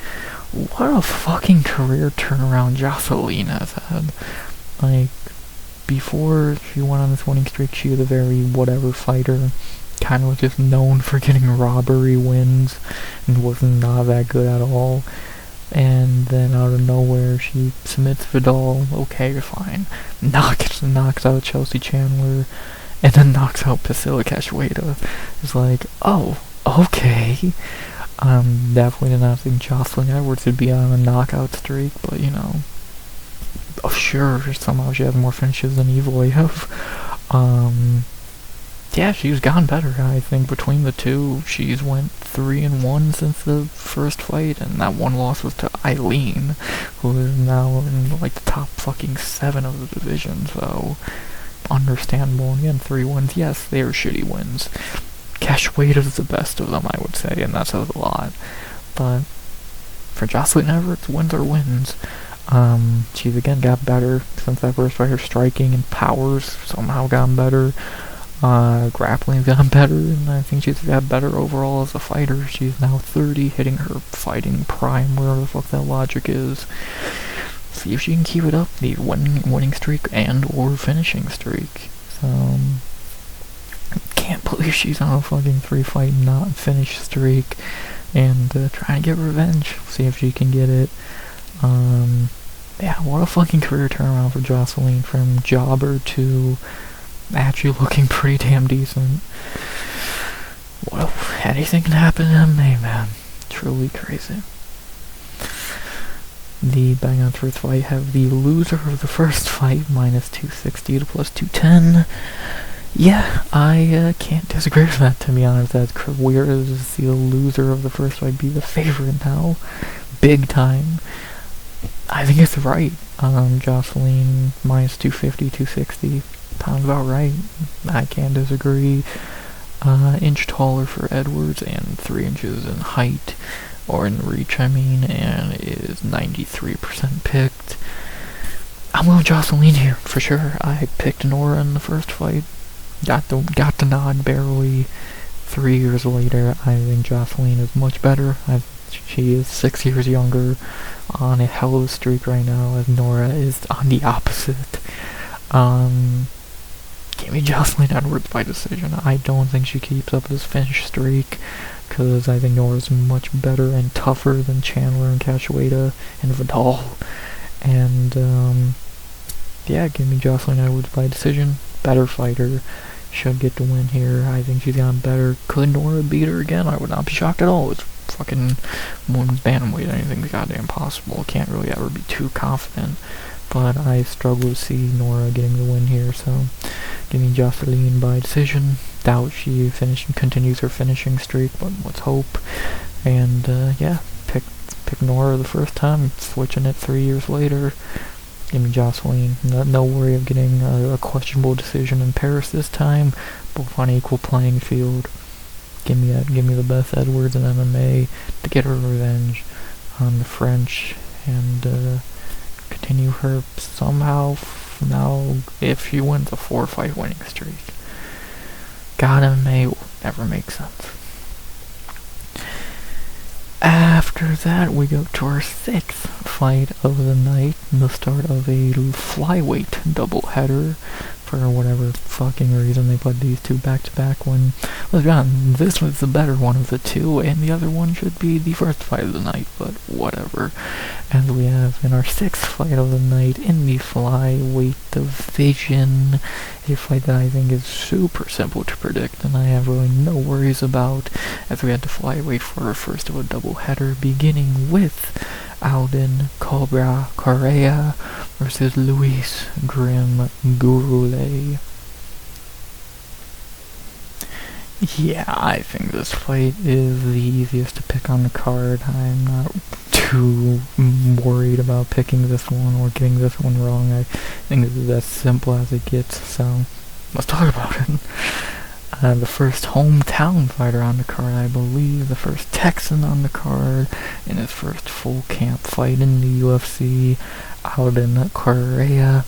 What a fucking career turnaround Jocelyn has had. Like, before she went on this winning streak, she was a very whatever fighter. Kind of was just known for getting robbery wins and was not that good at all. And then out of nowhere, she submits Vidal. Okay, fine. Knocks out Chelsea Chandler, and then knocks out Priscilla Cachoeira. It's like, oh, okay. Definitely did not think Jocelyn Edwards would be on a knockout streak, but you know, oh sure, somehow she has more finishes than Evloev. Yeah, she's gotten better. I think between the two, she's went 3-1 since the first fight, and that one loss was to Eileen, who is now in like the top fucking 7 of the division. So understandable. And again, 3 wins. Yes, they are shitty wins. Cachoeira is the best of them, I would say, and that says a lot. But for Jocelyn Edwards, wins are wins. She's again got better since that first fight. Her striking and powers somehow gotten better. Grappling's gotten better, and I think she's got better overall as a fighter. She's now 30, hitting her fighting prime, wherever the fuck that logic is. See if she can keep it up, the winning streak and or finishing streak. So, can't believe she's on a fucking 3-fight not finish streak, and trying to get revenge. See if she can get it. Yeah, what a fucking career turnaround for Jocelyn, from jobber to actually looking pretty damn decent. Well, anything can happen in MMA, man. Truly crazy. The Bang on Truth fight have the loser of the first fight, -260 to +210. Yeah, I can't disagree with that, to be honest. That's weird as the loser of the first fight be the favorite now. Big time. I think it's right. Jocelyn minus 250, 260. Sounds about right. I can't disagree. Inch taller for Edwards and 3 inches in height, or in reach, I mean, and is 93% picked. I'm going Jocelyn here, for sure. I picked Nora in the first fight. Got the nod barely. 3 years later, I think Jocelyn is much better. She is 6 years younger, on a hell of a streak right now, as Nora is on the opposite. Give me Jocelyn Edwards by decision. I don't think she keeps up this finish streak, because I think Nora's much better and tougher than Chandler and Cachoeira and Vidal. And, yeah, give me Jocelyn Edwards by decision. Better fighter. Should get the win here. I think she's gotten better. Could Nora beat her again? I would not be shocked at all. It's fucking women's bantamweight. Anything's goddamn possible. Can't really ever be too confident. But I struggle to see Nora getting the win here, so give me Jocelyn by decision. Doubt she continues her finishing streak, but let's hope. And, yeah, pick Nora the first time, switching it 3 years later. Give me Jocelyn. No worry of getting a questionable decision in Paris this time. Both on equal playing field. Give me the best Edwards in MMA to get her revenge on the French and continue her somehow now if she wins a 4-fight winning streak. God, MMA will never make sense. After that, we go to our 6th fight of the night, the start of a flyweight doubleheader. For whatever fucking reason, they put these two back to back when, let's be honest, this was the better one of the two, and the other one should be the first fight of the night, but whatever. As we have in our 6th fight of the night in the flyweight division, a fight that I think is super simple to predict, and I have really no worries about, as we had the flyweight for our first of a doubleheader, beginning with Alden Cobra Correa versus Luis Grim Gurule. Yeah, I think this fight is the easiest to pick on the card. I'm not too worried about picking this one or getting this one wrong. I think this is as simple as it gets, so let's talk about it. The first hometown fighter on the card, I believe, the first Texan on the card, in his first full camp fight in the UFC, Alden Correa,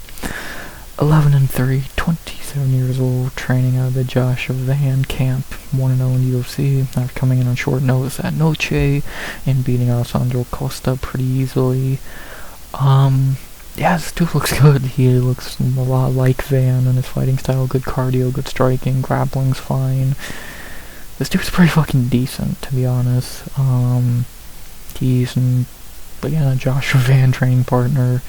11-3, 27 years old, training out of the Josh Van camp, 1-0 in UFC, after coming in on short notice at Noche, and beating Alessandro Costa pretty easily. Yeah, this dude looks good. He looks a lot like Van in his fighting style. Good cardio, good striking, grappling's fine. This dude's pretty fucking decent, to be honest. He's, again, a Joshua Van training partner.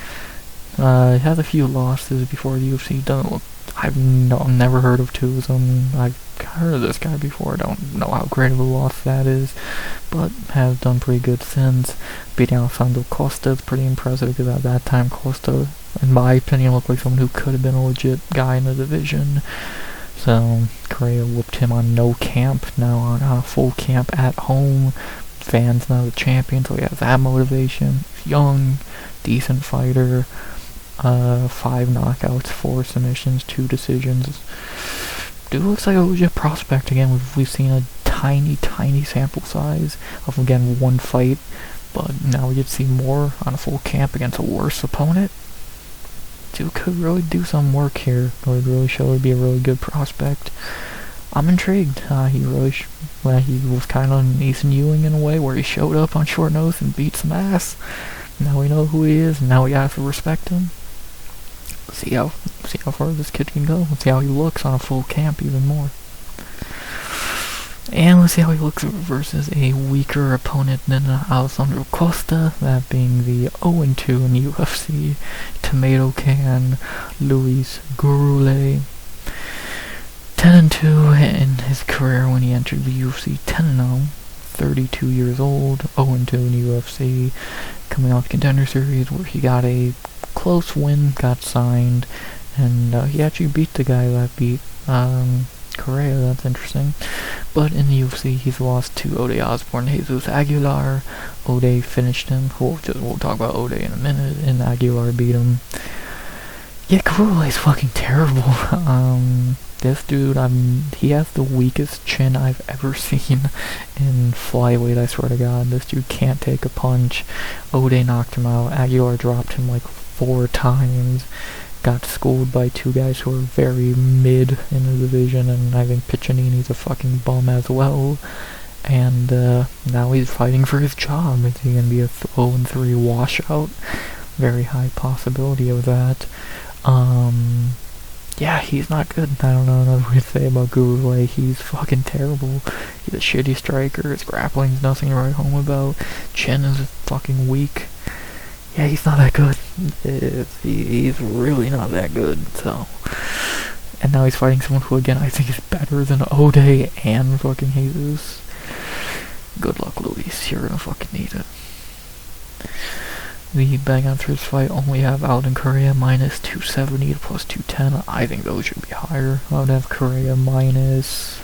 Has a few losses before the UFC. Doesn't look... I've never heard of two of them. I've heard of this guy before. I don't know how great of a loss that is, but has done pretty good since. Beating Alessandro Costa is pretty impressive, because at that time Costa, in my opinion, looked like someone who could have been a legit guy in the division. So Correa whooped him on no camp, now on a full camp at home. Van's now the champion, so he has that motivation. He's young, decent fighter. 5 knockouts, 4 submissions, 2 decisions. Dude looks like a legit prospect. Again, we've seen a tiny sample size of, again, 1 fight, but now we get to see more on a full camp against a worse opponent. Dude could really do some work here. Would really show to be a really good prospect. I'm intrigued. He was kind of an Ethan Ewing in a way, where he showed up on short notice and beat some ass. Now we know who he is, and now we have to respect him. See how far this kid can go. Let's see how he looks on a full camp even more. And let's see how he looks versus a weaker opponent than Alessandro Costa, that being the 0-2 in UFC tomato can Luis Gurule. 10-2 in his career when he entered the UFC, 10-0. 32 years old, 0-2 in UFC, coming off the Contender Series where he got a close win, got signed, and he actually beat the guy that beat Correa, that's interesting. But in the UFC, he's lost to Ode Osborne, Jesus Aguilar. Ode finished him. We'll talk about Ode in a minute, and Aguilar beat him. Yeah, Guruley's fucking terrible. This dude, he has the weakest chin I've ever seen in flyweight, I swear to God. This dude can't take a punch. Ode knocked him out. Aguilar dropped him like 4 times. Got schooled by 2 guys who are very mid in the division, and I think Piccinini's a fucking bum as well. And now he's fighting for his job. Is he gonna be a 0-3 washout? Very high possibility of that. Yeah, he's not good. I don't know another way to say about Guruley. He's fucking terrible. He's a shitty striker. His grappling's nothing to write home about. Chin is fucking weak. Yeah, he's not that good. He's really not that good, so. And now he's fighting someone who, again, I think is better than Ode and fucking Jesus. Good luck, Luis. You're gonna fucking need it. The betting odds for this fight only have Alden Correa minus 270 to plus 210. I think those should be higher. I would have Correa minus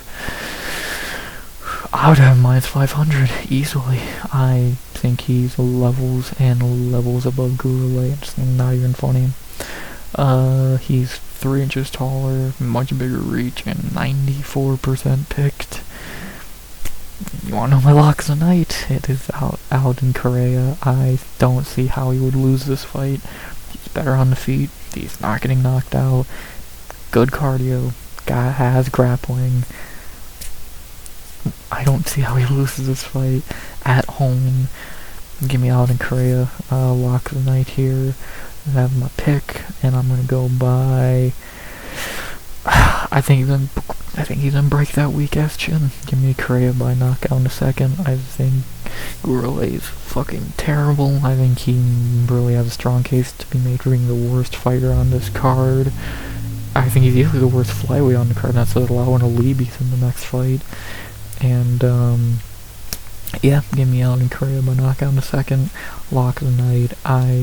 500 easily. I think he's levels and levels above Guruley. It's not even funny. He's 3 inches taller, much bigger reach, and 94% picked. You wanna know my locks tonight? It is Alden Correa. I don't see how he would lose this fight. He's better on the feet. He's not getting knocked out. Good cardio. Guy has grappling. I don't see how he loses this fight at home. Give me Alden Correa. Lock of the night here. I have my pick, and I'm gonna go by. I think he's gonna break that weak ass chin. Give me Correa by knockout in a second. I think Guruley's fucking terrible. I think he really has a strong case to be made for being the worst fighter on this card. I think he's easily the worst flyweight on the card. That's allowing Alibi's in the next fight. And yeah, give me Alden Correa by knockout in a second. Lock of the night.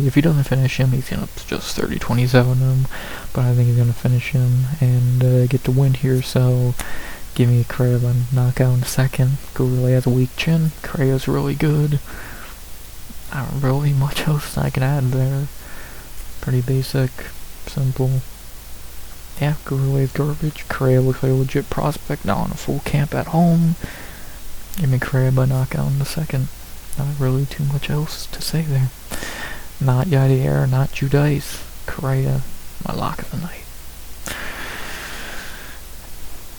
If he doesn't finish him, he's gonna just 30-27 him. But I think he's gonna finish him and get the win here. So give me Correa by knockout in a second. Guruley has a weak chin. Correa's really good. Not really much else I can add there. Pretty basic, simple. Yeah, Guruley's garbage. Correa looks like a legit prospect now in a full camp at home. Give me Correa by knockout in a second. Not really too much else to say there. Not Yadier, not Judice. Correa, my lock of the night.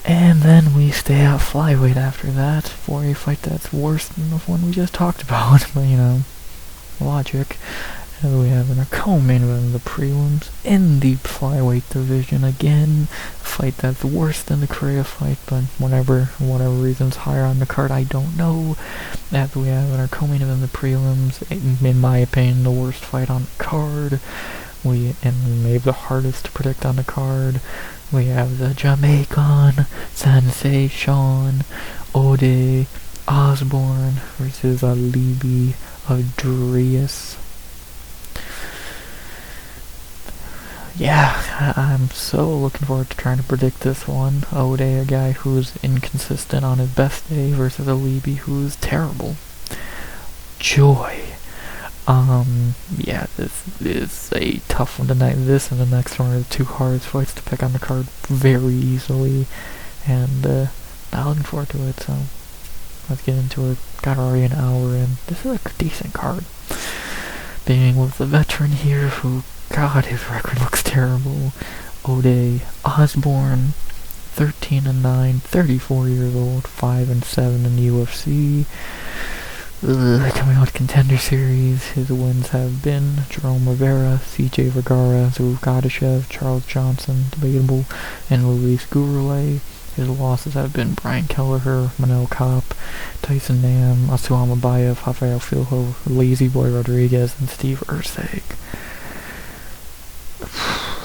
And then we stay at flyweight after that for a fight that's worse than the one we just talked about. But you know, logic. And we have in our co-main event of the prelims in the flyweight division again. A fight that's worse than the Correa fight, but whatever reason's higher on the card, I don't know. As we have in our co-main event of the prelims, in my opinion, the worst fight on the card. And maybe the hardest to predict on the card. We have the Jamaican sensation Ode Osborne versus Alibi Adrius. Yeah, I'm so looking forward to trying to predict this one. Ode, a guy who's inconsistent on his best day, versus Alibi, who's terrible. Joy. Yeah, this is a tough one tonight. This and the next one are the 2 hardest fights to pick on the card very easily. And, not looking forward to it, so let's get into it. Got already an hour in. This is a decent card. Beginning with the veteran here who, God, his record looks terrible. Ode Osborne, 13-9, 34 years old, 5-7 in the UFC. Coming out Contender Series, his wins have been Jerome Rivera, CJ Vergara, Zuruf Gadashev, Charles Johnson, debatable, and Luis Guruley. His losses have been Brian Kelleher, Manel Kopp, Tyson Nam, Asuama Bayev, Rafael Filho, Lazy Boy Rodriguez, and Steve Ursig.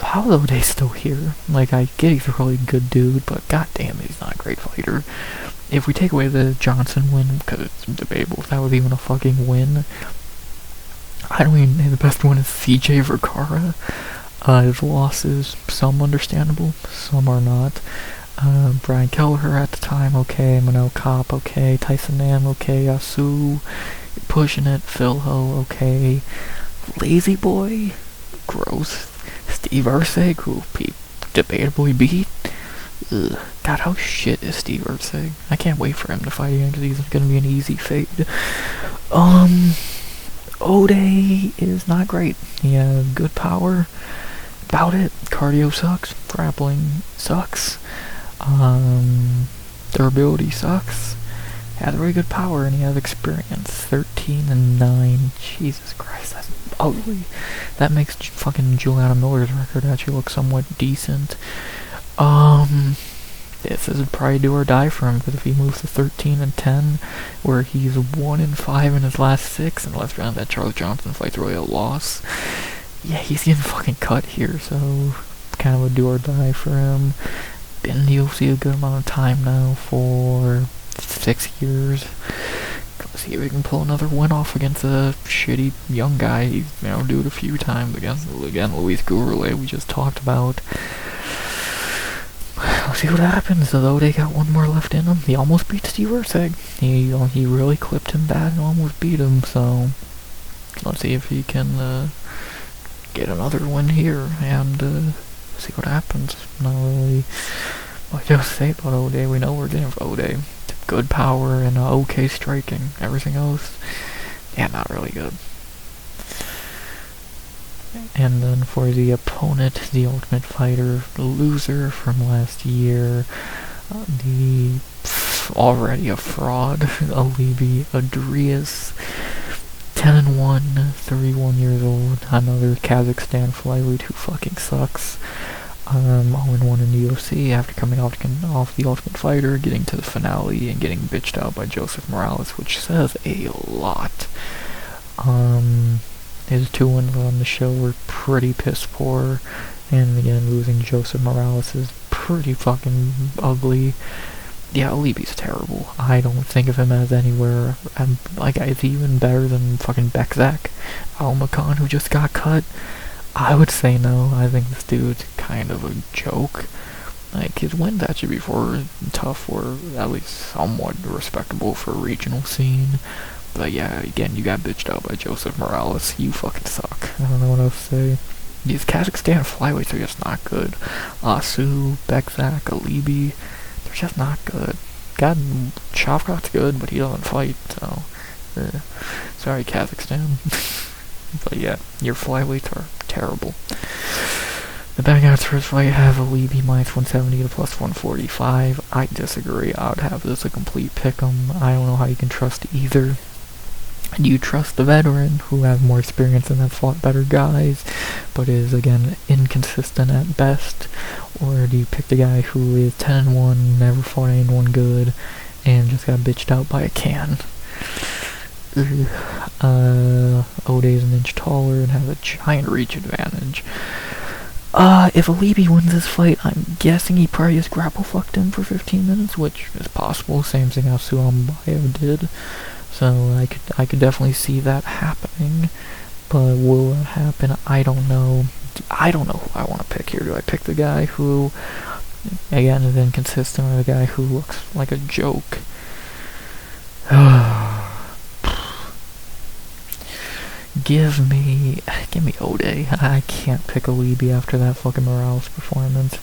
How are they still here? Like, I get he's a really good dude, but goddamn, he's not a great fighter. If we take away the Johnson win, because it's debatable if that was even a fucking win, I don't even think the best one is CJ Vergara. His losses, some understandable, some are not. Brian Kelleher at the time, okay. Manel Kopp, okay. Tyson Nam, okay. Yasu, pushing it. Phil Ho, okay. Lazy Boy, gross. Steve Erceg, who debatably beat. Ugh. God, how shit is Steve Erceg? I can't wait for him to fight again because he's gonna be an easy fade. Ode is not great. He has good power. About it. Cardio sucks. Grappling sucks. Durability sucks. He has very good power and he has experience. 13-9. Jesus Christ, that's ugly. That makes fucking Juliana Miller's record actually look somewhat decent. This is probably do or die for him, because if he moves to 13-10, where he's 1-5 in his last 6, and let's be honest, that Charles Johnson fight's really a loss. Yeah, he's getting fucking cut here, so kind of a do or die for him. Been in the UFC a good amount of time now, for 6 years. Let's see if we can pull another win off against a shitty young guy. He's, do it a few times against, again, Luis Gurley we just talked about. We'll see what happens, although they got one more left in him. He almost beat Steve Erceg. He really clipped him bad and almost beat him, so let's see if he can get another win here and see what happens. Not really much else to say about Ode. We know we're getting for Ode. Good power and okay striking. Everything else, yeah, not really good. And then for the opponent, the Ultimate Fighter loser from last year, the already a fraud, Alibi Adrias, 10-1, 31 years old, another Kazakhstan flyweight who fucking sucks. 0-1 in the UFC after coming off the Ultimate Fighter, getting to the finale and getting bitched out by Joseph Morales, which says a lot. His 2 wins on the show were pretty piss poor, and again, losing Joseph Morales is pretty fucking ugly. Yeah, Alibi's terrible. I don't think of him as anywhere, is he even better than fucking Bekzak Almakhan, who just got cut? I would say no. I think this dude's kind of a joke. Like, his wins actually before tough were at least somewhat respectable for a regional scene. But yeah, again, you got bitched out by Joseph Morales. You fucking suck. I don't know what else to say. These Kazakhstan flyweights are just not good. Asu, Bekzak, Alibi, they're just not good. God, Shavkat's good, but he doesn't fight, so sorry, Kazakhstan. But yeah, your flyweights are terrible. The bad guys for this fight have Alibi -170 to +145. I disagree. I would have this a complete pick'em. I don't know how you can trust either. Do you trust the veteran who has more experience and has fought better guys, but is again inconsistent at best? Or do you pick the guy who is 10-1, never fought anyone good, and just got bitched out by a can? Ode's an inch taller and has a giant reach advantage. If Alibi wins this fight, I'm guessing he probably just grapple fucked him for 15 minutes, which is possible. Same thing Asu Ambayo did. So I could definitely see that happening. But will it happen? I don't know. I don't know who I want to pick here. Do I pick the guy who, again, is inconsistent, or the guy who looks like a joke? Give me Ode. I can't pick Alibi after that fucking Morales performance.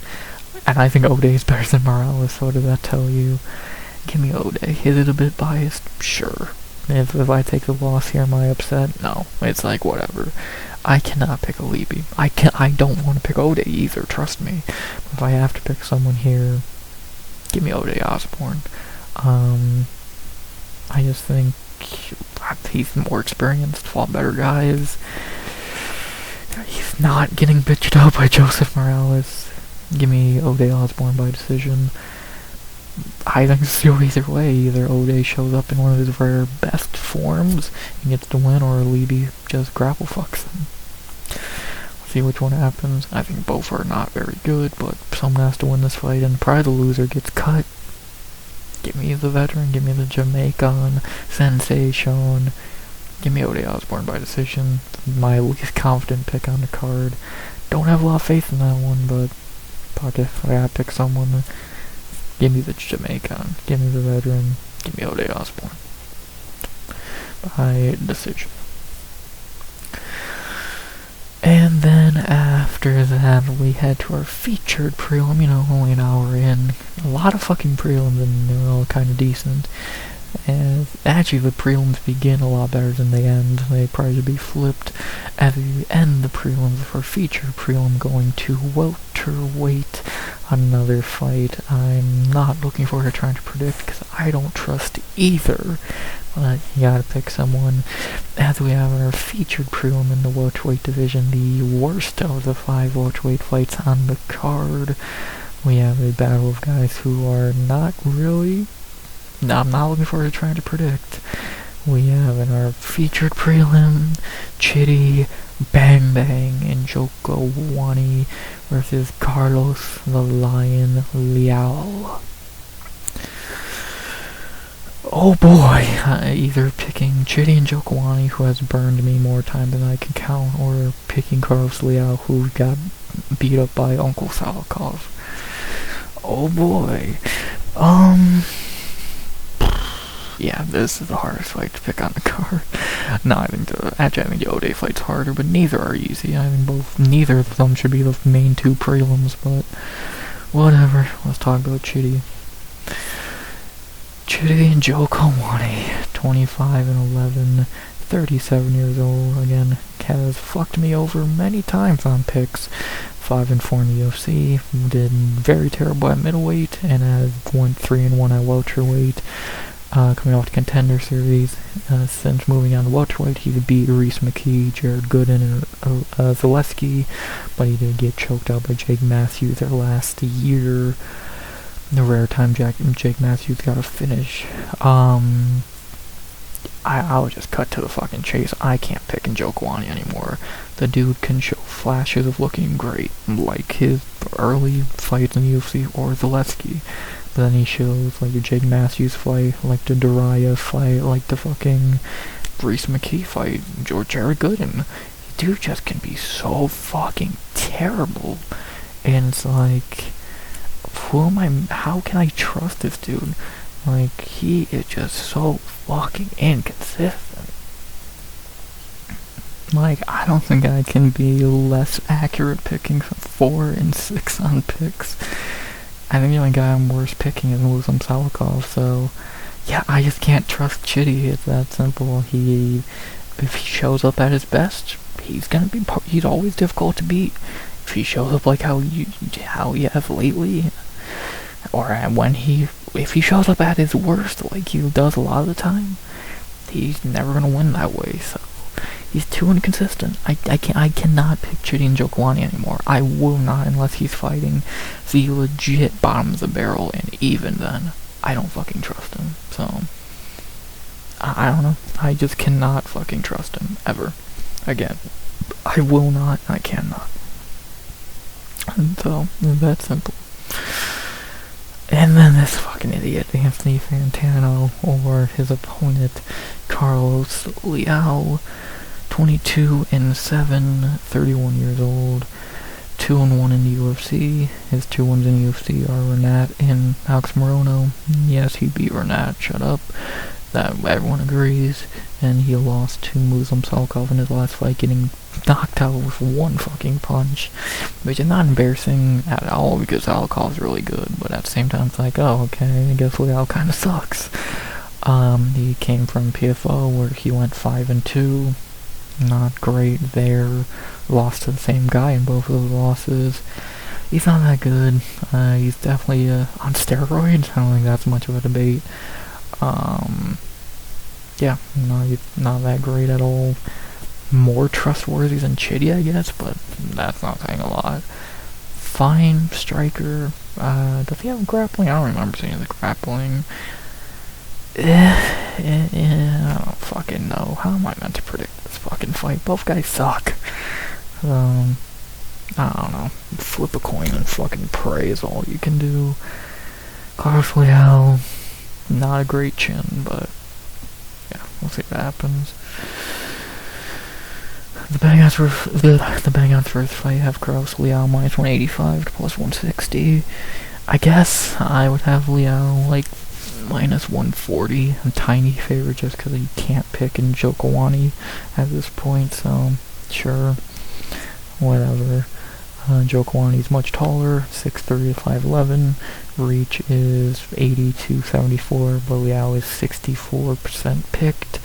And I think Ode is better than Morales, so what does that tell you? Give me Ode. Is it a bit biased? Sure. If I take the loss here, am I upset? No. It's like, whatever. I cannot pick Alibi. I don't want to pick Ode either, trust me. If I have to pick someone here, give me Ode Osborne. I just think he's more experienced, fought better guys. He's not getting bitched out by Joseph Morales. Give me Ode Osborne by decision. I think it's still either way. Either Ode shows up in one of his rare best forms and gets the win, or Alibi just grapple fucks him. We'll see which one happens. I think both are not very good, but someone has to win this fight, and probably the loser gets cut. Give me the veteran, give me the Jamaican sensation. Give me Ode Osborne by decision. My least confident pick on the card. Don't have a lot of faith in that one, but fuck it. If I gotta pick someone, Give me the Jamaican. Give me the veteran. Give me Ode Osborne. By decision. And then after that, we head to our featured prelim, only an hour in. A lot of fucking prelims, and they're all kind of decent. And actually, the prelims begin a lot better than they end. They probably should be flipped. At the end, the prelims for featured prelim going to welterweight. Another fight I'm not looking forward to trying to predict because I don't trust either. But you gotta pick someone. As we have our featured prelim in the welterweight division, the worst of the 5 welterweight fights on the card. We have a battle of guys who are not really... I'm not looking forward to trying to predict. We have in our featured prelim, Chitty Bang Bang and Joko Wani versus Carlos the Lion Liao. Oh boy, either picking Chitty and Joko Wani, who has burned me more time than I can count, or picking Carlos Liao, who got beat up by Uncle Salikov. Oh boy. Yeah, this is the hardest fight to pick on the card. No, I think the Ode fight's harder, but neither are easy. I think neither of them should be the main 2 prelims, but whatever. Let's talk about Chitty. Chitty and Joko Wani, 25-11, 37 years old. Again, has fucked me over many times on picks. 5-4 in the UFC, did very terrible at middleweight, and has went 3-1 at welterweight. Coming off the Contender Series, since moving on to welterweight, he beat Reese McKee, Jared Gooden, and Zaleski, but he did get choked out by Jake Matthews their last year. The rare time Jake Matthews got a finish. I'll just cut to the fucking chase. I can't pick Joko Wani anymore. The dude can show flashes of looking great, like his early fights in the UFC or Zaleski. But then he shows like the Jake Matthews fight, like the Doraya fight, like the fucking Reese McKee fight, Jared Gooden. Dude just can be so fucking terrible. And it's like, how can I trust this dude? Like, he is just so fucking inconsistent. Like, I don't think I can be less accurate picking 4 and 6 on picks. I think the only guy I'm worse picking is Muslim Salikov, so yeah, I just can't trust Chitty. It's that simple. If he shows up at his best, he's always difficult to beat. If he shows up like how you have lately, or if he shows up at his worst, like he does a lot of the time, he's never gonna win that way. So he's too inconsistent. I cannot pick Chitty and Joko Wani anymore. I will not unless he's fighting the legit bottom of the barrel, and even then, I don't fucking trust him. So I don't know. I just cannot fucking trust him ever again. I will not. I cannot. And so that's simple. And then this fucking idiot, Anthony Fantano, or his opponent, Carlos Liao, 22-7, 31 years old, 2-1 in the UFC. His 2 wins in the UFC are Renat and Alex Morono. Yes, he beat Renat, shut up. That everyone agrees. And he lost to Muslim Salikov in his last fight, getting knocked out with 1 fucking punch, which is not embarrassing at all because Salikov's really good, but at the same time it's like, oh, okay, I guess Liao kinda sucks. He came from PFO where he went 5-2, not great there, lost to the same guy in both of those losses. He's not that good. He's definitely on steroids. I don't think that's much of a debate. Yeah, no, he's not that great at all. More trustworthy than Chitty, I guess, but that's not saying a lot. Fine striker. Does he have grappling? I don't remember seeing the grappling. I don't fucking know. How am I meant to predict this fucking fight? Both guys suck. I don't know. Flip a coin and fucking pray is all you can do. Carlos Liao, not a great chin, but yeah, we'll see what happens. The Bang-Outs first fight have Carlos Liao minus 185 to plus 160. I guess I would have Liao like minus 140, a tiny favorite just because you can't pick in Jokawani at this point, so sure, whatever. Jokawani's much taller, 6'3" to 5'11", reach is 80 to 74, but Liao is 64% picked.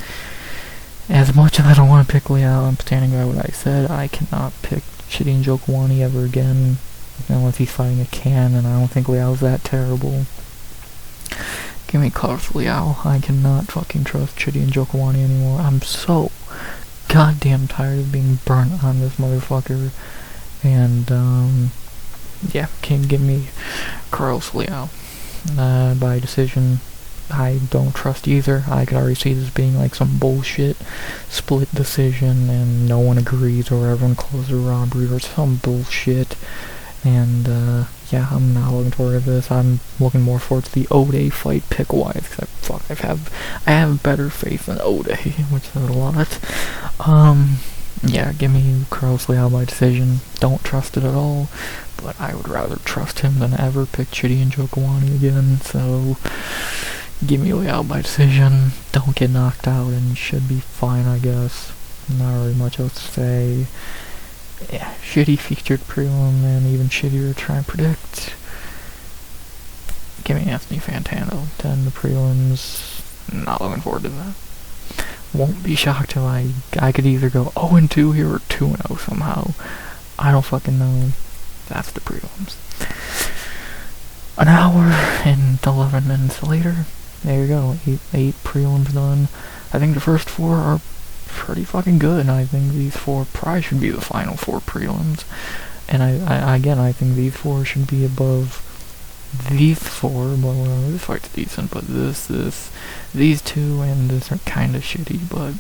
As much as I don't want to pick Liao, I'm standing by what I said. I cannot pick Shitty Jokawani ever again, unless he's fighting a can, and I don't think Liao's that terrible. Give me Carlos Liao. I cannot fucking trust Chitty and Jokawani anymore. I'm so goddamn tired of being burnt on this motherfucker. And, yeah, can give me Carlos Liao. By decision. I don't trust either. I could already see this being like some bullshit split decision and no one agrees or everyone calls it a robbery or some bullshit. And, yeah, I'm not looking forward to this. I'm looking more forward to the Ode fight pick-wise, because I have better faith in Ode, which is a lot. Yeah, give me Carlos Liao by decision. Don't trust it at all, but I would rather trust him than ever pick Chitty and Jokawani again, so give me Liao by decision. Don't get knocked out and should be fine, I guess. Not really much else to say. Yeah, shitty featured prelim and even shittier to try and predict. Give me Anthony Fantano to end the prelims. Not looking forward to that. Won't be shocked if I could either go 0-2 here or 2-0 somehow. I don't fucking know. That's the prelims. An hour and 11 minutes later, there you go. Eight prelims done. I think the first 4 are pretty fucking good, and I think these 4 probably should be the final 4 prelims. And I think these 4 should be above these 4, well, this fight's decent, but these 2 and this are kinda shitty, but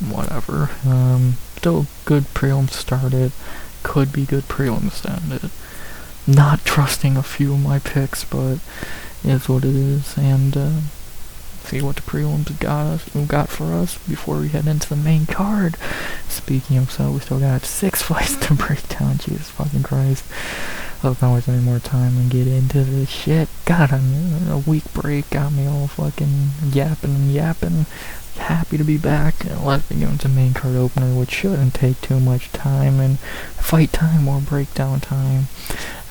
whatever. Still good prelims started, could be good prelims ended. Not trusting a few of my picks, but is what it is, and see what the prelims got for us before we head into the main card. Speaking of so, we still got 6 fights to break down, Jesus fucking Christ. Let's not waste any more time and get into this shit. God, a week break got me all fucking yapping. Happy to be back. Let's begin with the main card opener, which shouldn't take too much time, and fight time or breakdown time,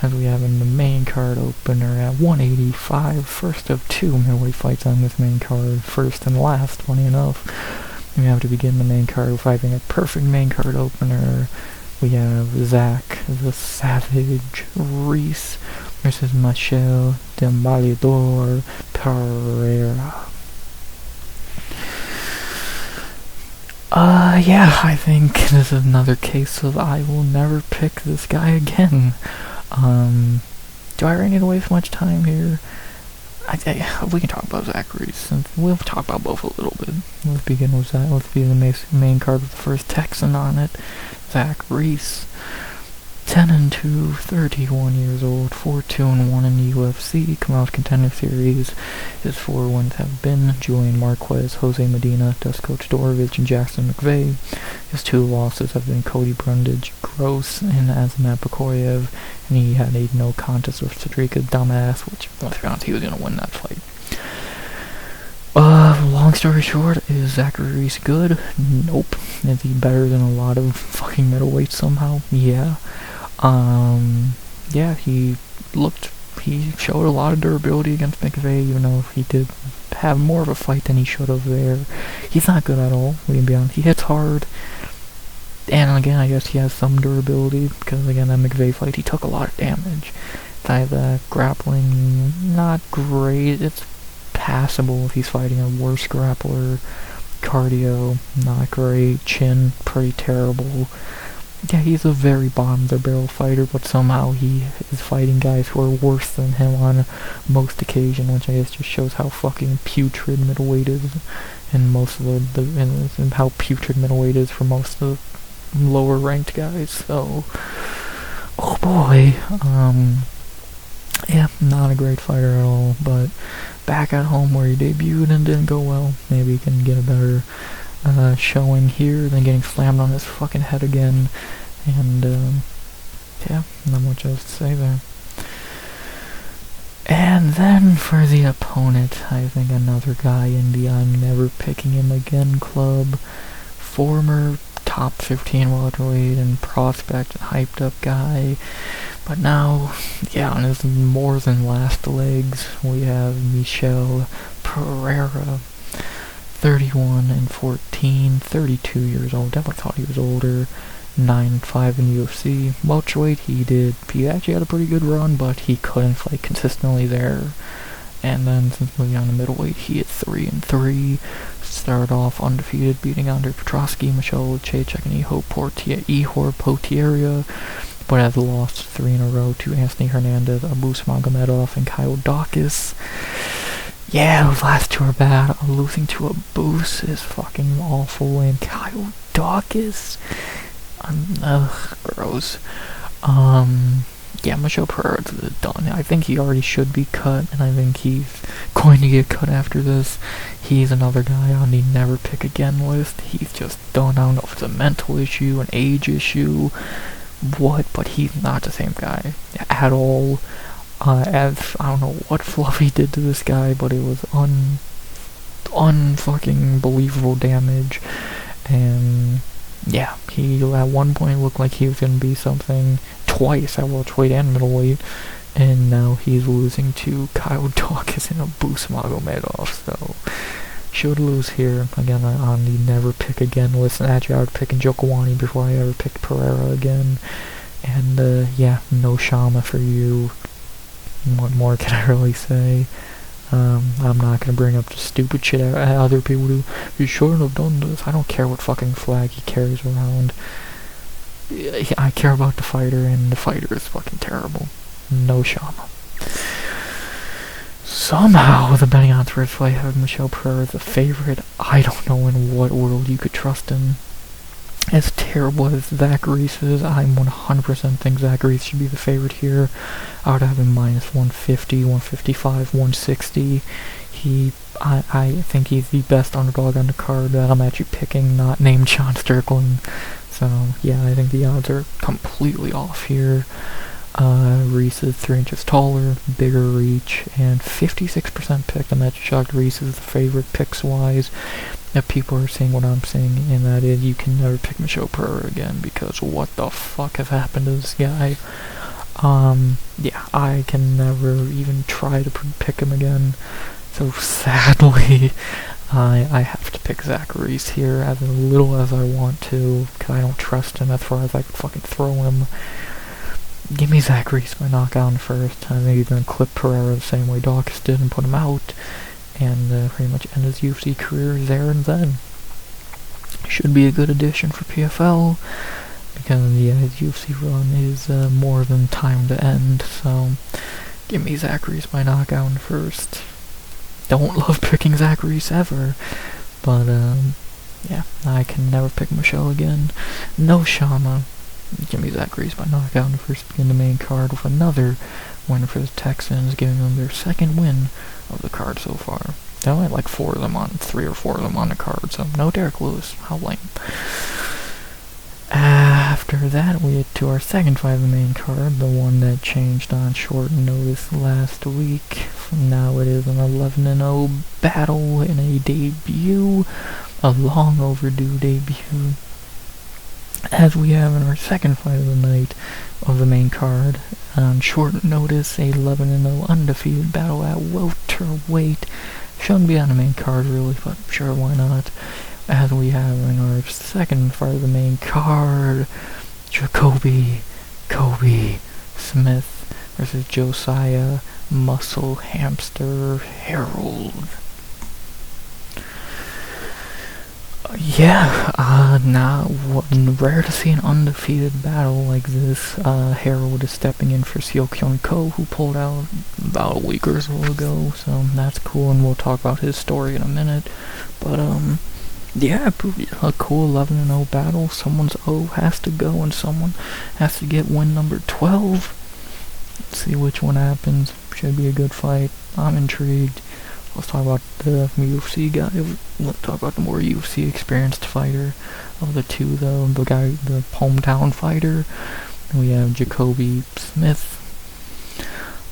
as we have in the main card opener at 185, first of 2 middleweight fights on this main card, first and last, funny enough. We have to begin the main card with, I think, a perfect main card opener. We have Zach the Savage Reese versus Michel Demolidor Pereira. Yeah, I think this is another case of I will never pick this guy again. Do I really need to waste much time here? We can talk about Zach Reese, and we'll talk about both a little bit. Let's begin with that. Let's be the main card with the first Texan on it. Zach Reese, 10-2, 31 years old, 4-2-1 in the UFC, come out Contender Series. His 4 wins have been Julian Marquez, Jose Medina, Duskoch Dorovich, and Jackson McVeigh. His 2 losses have been Cody Brundage, Gross, and Azamat Bakoyev, and he had a no contest with Cedrica Dumbass, which, let's be honest, he was going to win that fight. Long story short, is Zachary Reese good? Nope. Is he better than a lot of fucking middleweights somehow? Yeah. Yeah, he showed a lot of durability against McVeigh, even though he did have more of a fight than he should have there. He's not good at all, we can be honest. He hits hard, and again, I guess he has some durability, because again, that McVeigh fight, he took a lot of damage. The grappling, not great. It's passable if he's fighting a worse grappler. Cardio, not great. Chin, pretty terrible. Yeah, he's a very bottom of the barrel fighter, but somehow he is fighting guys who are worse than him on most occasion, which I guess just shows how fucking putrid middleweight is, and most of and how putrid middleweight is for most of the lower ranked guys. So, oh boy, yeah, not a great fighter at all, but back at home where he debuted and didn't go well. Maybe he can get a better showing here than getting slammed on his fucking head again. And, yeah, not much else to say there. And then for the opponent, I think another guy in the I'm never picking him again club. Former top 15 welterweight and prospect and hyped up guy. But now, yeah, on his more than last legs, we have Michel Pereira. 31-14, 32 years old. Definitely thought he was older. 9-5 in UFC. Welterweight, he actually had a pretty good run, but he couldn't fight consistently there. And then since moving on to middleweight, he hit 3-3. Started off undefeated, beating Andre Petrosky, Michel Luchacek, and Ihor Potieria, but has lost 3 in a row to Anthony Hernandez, Abus Magomedov, and Kyle Dawkins. Yeah, those last two are bad. Losing to Abus is fucking awful, and Kyle Dawkins, gross. Yeah, Michel Pereira's done. I think he already should be cut, and I think he's going to get cut after this. He's another guy on the never pick again list. He's just done. I don't know if it's a mental issue, an age issue, what, but he's not the same guy at all. As I don't know what Fluffy did to this guy, but it was unfucking believable damage. And yeah, he at one point looked like he was gonna be something twice at welterweight and middleweight, and now he's losing to Kyle Dawkins and Abus Magomedov. So should lose here again on the never pick again list. And actually, I would pick Njokuani before I ever picked Pereira again. And yeah, no Shama for you. What more can I really say? I'm not gonna bring up the stupid shit other people do. You shouldn't have done this. I don't care what fucking flag he carries around. I care about the fighter, and the fighter is fucking terrible. No Shama. Somehow, the betting odds for his fight have Michel Pereira as a favorite. I don't know in what world you could trust him. As terrible as Zach Reese is, I 100% think Zach Reese should be the favorite here. I would have him minus 150, 155, 160. I think he's the best underdog on the card that I'm actually picking, not named John Strickland. So, yeah, I think the odds are completely off here. Reese is 3 inches taller, bigger reach, and 56% picked. I'm actually shocked Reese is the favorite picks-wise. If people are seeing what I'm seeing, and that is you can never pick Michel Pereira again, because what the fuck has happened to this guy? Yeah, I can never even try to pick him again. So sadly, I have to pick Zach Reese here, as little as I want to, because I don't trust him as far as I can fucking throw him. Give me Zach Reese by knockout first. I think he's gonna clip Pereira the same way Dawkins did and put him out, and pretty much end his UFC career there and then. Should be a good addition for PFL, because yeah, his UFC run is more than time to end. So give me Zach Reese by knockout first. Don't love picking Zach Reese ever, but yeah, I can never pick Michel again. No Shama. Give me Zach Reese by knockout and first begin the main card with another win for the Texans, giving them their second win of the card so far. They only had like 3 or 4 of them on the card, so no Derek Lewis. How lame. After that, we get to our second fight of the main card, the one that changed on short notice last week. Now it is an 11-0 battle in a debut, a long overdue debut. As we have in our second fight of the night of the main card, on short notice, a 11-0 undefeated battle at welterweight. Shouldn't be on the main card really, but sure, why not? As we have in our second fight of the main card, Jacoby Kobe Smith versus Josiah Muscle Hamster Harold. Yeah, rare to see an undefeated battle like this. Harold is stepping in for Seo Kyung Ko, who pulled out about a week or so ago, so that's cool, and we'll talk about his story in a minute. But, yeah, a cool 11-0 battle. Someone's O has to go, and someone has to get win number 12. Let's see which one happens. Should be a good fight. I'm intrigued. Let's talk about the UFC guy. Let's talk about the more UFC experienced fighter of the two, though. The hometown fighter. We have Jacoby Smith.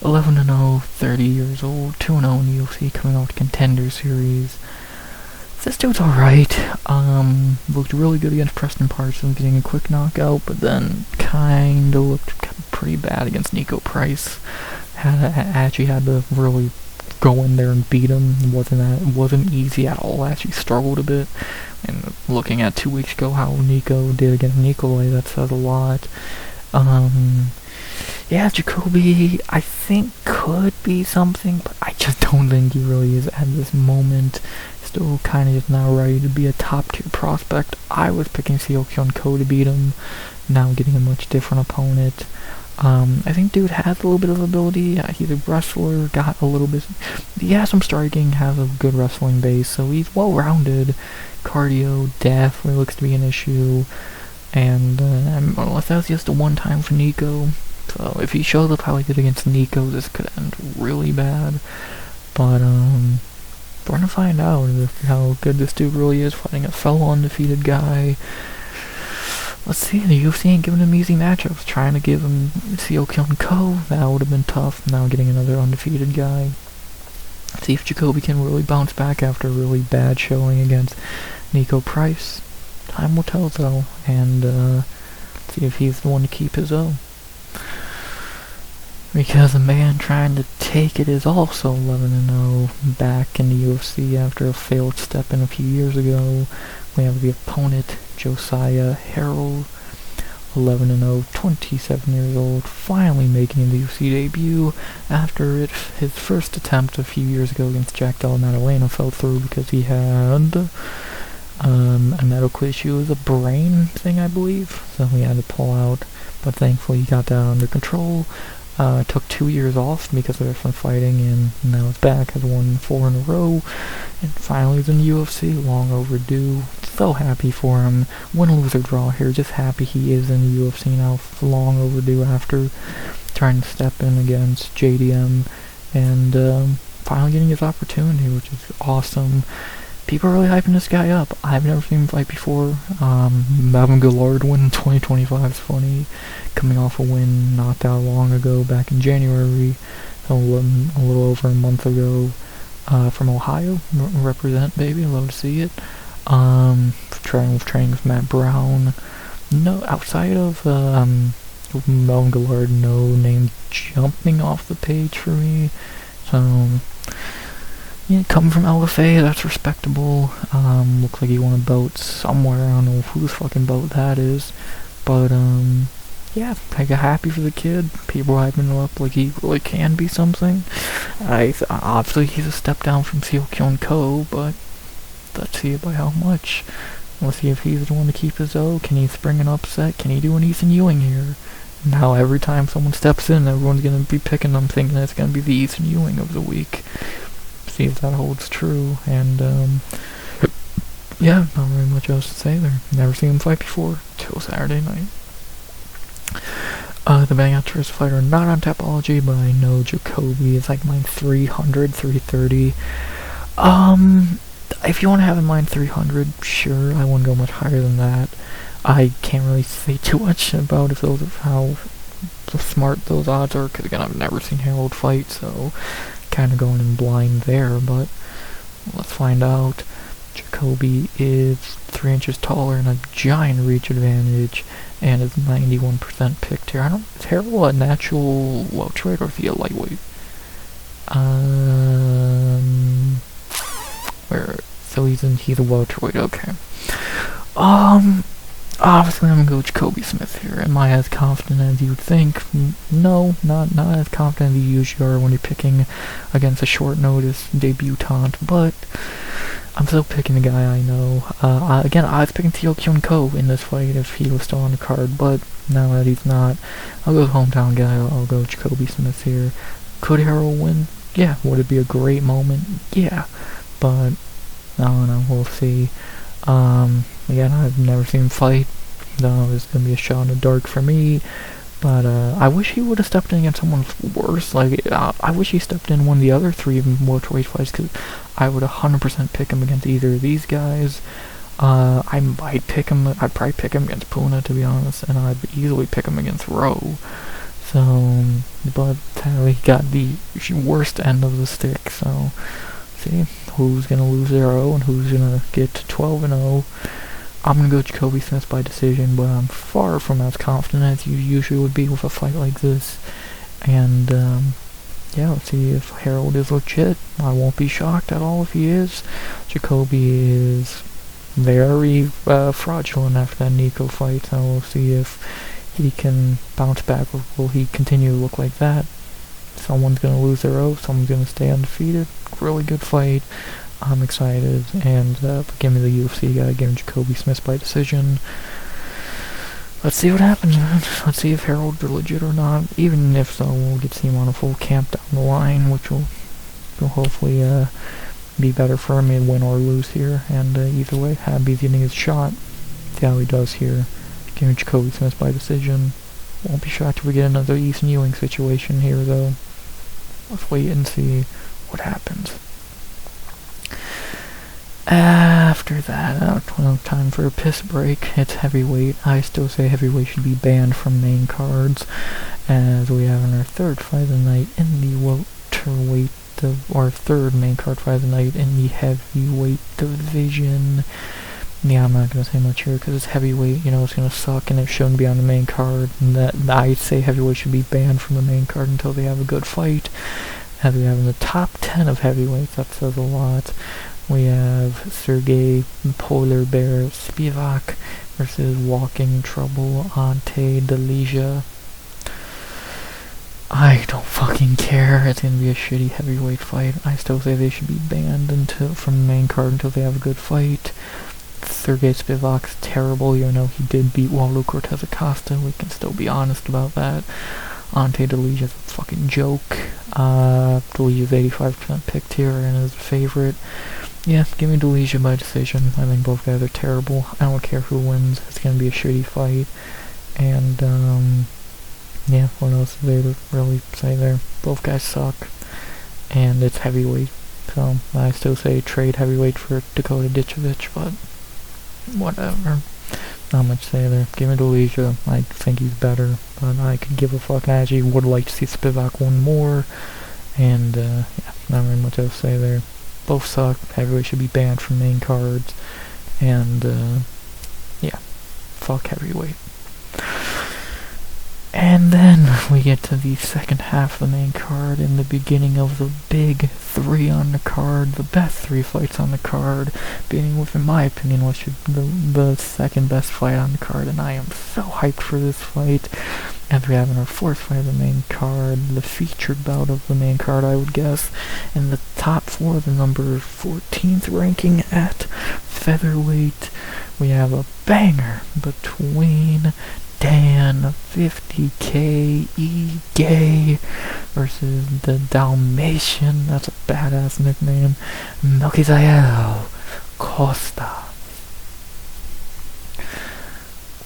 11-0, 30 years old, 2-0 in the UFC, coming off the Contender Series. This dude's alright. Looked really good against Preston Parsons, getting a quick knockout, but then kinda looked pretty bad against Nico Price. Actually had to really go in there and beat him. It wasn't easy at all. Actually struggled a bit. And looking at 2 weeks ago how Nico did against Nikolai, that says a lot. Yeah, Jacoby, I think could be something, but I just don't think he really is at this moment. Still kind of just not ready to be a top tier prospect. I was picking Seokyeon Ko to beat him, now getting a much different opponent. I think dude has a little bit of ability. He's a wrestler, got a little bit. He has some striking, has a good wrestling base, so he's well rounded. Cardio definitely looks to be an issue, and unless that's just a one time for Nico. So if he shows up how he did against Nico, this could end really bad. But we're gonna find out how good this dude really is, fighting a fellow undefeated guy. Let's see, the UFC ain't giving him easy matchups. Trying to give him Seokyeon Ko, that would have been tough. Now getting another undefeated guy. See if Jacoby can really bounce back after a really bad showing against Nico Price. Time will tell though, and see if he's the one to keep his O. Because the man trying to take it is also 11-0, back in the UFC after a failed step in a few years ago. We have the opponent, Josiah Harrell, 11-0, 27 years old, finally making the UFC debut after his first attempt a few years ago against Jack Della Maddalena fell through because he had a medical issue. It was a brain thing, I believe, so he had to pull out, but thankfully he got that under control. Took 2 years off because of some fighting, and now it's back. Has won 4 in a row, and finally is in the UFC. Long overdue. So happy for him. Win, lose, or draw here. Just happy he is in the UFC now. Long overdue after trying to step in against JDM, and finally getting his opportunity, which is awesome. People are really hyping this guy up. I've never seen him fight before. Melvin Gillard win in 2025 is funny. Coming off a win not that long ago, back in January, a little over a month ago, from Ohio. Represent, baby. Love to see it. Training with Matt Brown. No, outside of Melvin Gillard, no name jumping off the page for me. So, yeah, coming from LFA, that's respectable. Looks like he won a belt somewhere. I don't know whose fucking belt that is. But, yeah, I got happy for the kid. People hyping him up like he really can be something. Obviously, he's a step down from Seokyeon Ko, but let's see by how much. Let's see if he's the one to keep his O. Can he spring an upset? Can he do an Ethan Ewing here? Now, every time someone steps in, everyone's going to be picking them, thinking it's going to be the Ethan Ewing of the week. See if that holds true, and yeah, not very much else to say there. Never seen him fight before till Saturday night. The Bang Out Tourist fighter not on Tapology, but I know Jacoby is like mine 300, 330. If you want to have in mind 300, sure, I wouldn't go much higher than that. I can't really say too much about how smart those odds are, because again, I've never seen Harold fight, so kind of going in blind there, but let's find out. Jacoby is 3 inches taller and a giant reach advantage, and is 91% picked here. Is Harold a natural welterweight, or is he a lightweight? So he's a welterweight, okay. Obviously I'm gonna go Jacoby Smith here. Am I as confident as you'd think? No, not as confident as you usually are when you're picking against a short notice debutant, but I'm still picking the guy I know. Again, I was picking Seokyeon Ko in this fight if he was still on the card, but now that he's not, I'll go hometown guy. I'll go Jacoby Smith here. Could Harold win? Yeah. Would it be a great moment? Yeah. But I don't know, we'll see. Again, I've never seen him fight, so it's gonna be a shot in the dark for me. But I wish he would have stepped in against someone worse. Like, I wish he stepped in one of the other 3 welterweight fights, because I would 100% pick him against either of these guys. I'd probably pick him against Puna, to be honest, and I'd easily pick him against Rowe. So, but he got the worst end of the stick. So, see who's gonna lose 0 and who's gonna get to 12-0. I'm gonna go Jacoby Smith by decision, but I'm far from as confident as you usually would be with a fight like this. And yeah, let's see if Harold is legit. I won't be shocked at all if he is. Jacoby is very fraudulent after that Nico fight, so we'll see if he can bounce back, or will he continue to look like that. Someone's gonna lose their oath, someone's gonna stay undefeated. Really good fight. I'm excited, and give me the UFC guy, give me Jacoby Smith by decision. Let's see what happens, man. Let's see if Harold's legit or not. Even if so, we'll get to see him on a full camp down the line, which will hopefully be better for him to win or lose here. And either way, Habby's getting his shot. See how he does here. Give me Jacoby Smith by decision. Won't be shocked if we get another Ethan Ewing situation here, though. Let's wait and see what happens. After that, time for a piss break. It's heavyweight. I still say heavyweight should be banned from main cards, as we have in our third fight of the night in the welterweight, our third main card fight of the night in the heavyweight division. Yeah, I'm not gonna say much here because it's heavyweight. You know, it's gonna suck, and it shouldn't be on the main card. And that I say heavyweight should be banned from the main card until they have a good fight. As we have in the top 10 of heavyweights, that says a lot. We have Sergey Polar Bear Spivak versus Walking Trouble Ante Delija. I don't fucking care. It's gonna be a shitty heavyweight fight. I still say they should be banned from the main card until they have a good fight. Sergey Spivak's terrible, even though he did beat Waldo Cortez Acosta. We can still be honest about that. Ante Delija's a fucking joke. Delija's 85% picked here and is a favorite. Yeah, give me Delija by decision. I think both guys are terrible. I don't care who wins. It's gonna be a shitty fight. And, yeah, what else is there to really say there? Both guys suck. And it's heavyweight. So, I still say trade heavyweight for Dakota Ditchovich, but whatever. Not much to say there. Give me Delija. I think he's better, but I could give a fuck. I actually would like to see Spivak one more. And, yeah, not very much else to say there. Both suck. Heavyweight should be banned from main cards. And, yeah. Fuck heavyweight. And then we get to the second half of the main card in the beginning of the big 3 on the card, the best 3 fights on the card, beginning with, in my opinion, what should be the second best fight on the card, and I am so hyped for this fight. As we have in our 4th fight of the main card, the featured bout of the main card, I would guess, in the top 4, the number 14th ranking at featherweight, we have a banger between Dan 50K E-Gay versus the Dalmatian, that's a badass nickname, Melquizael Costa.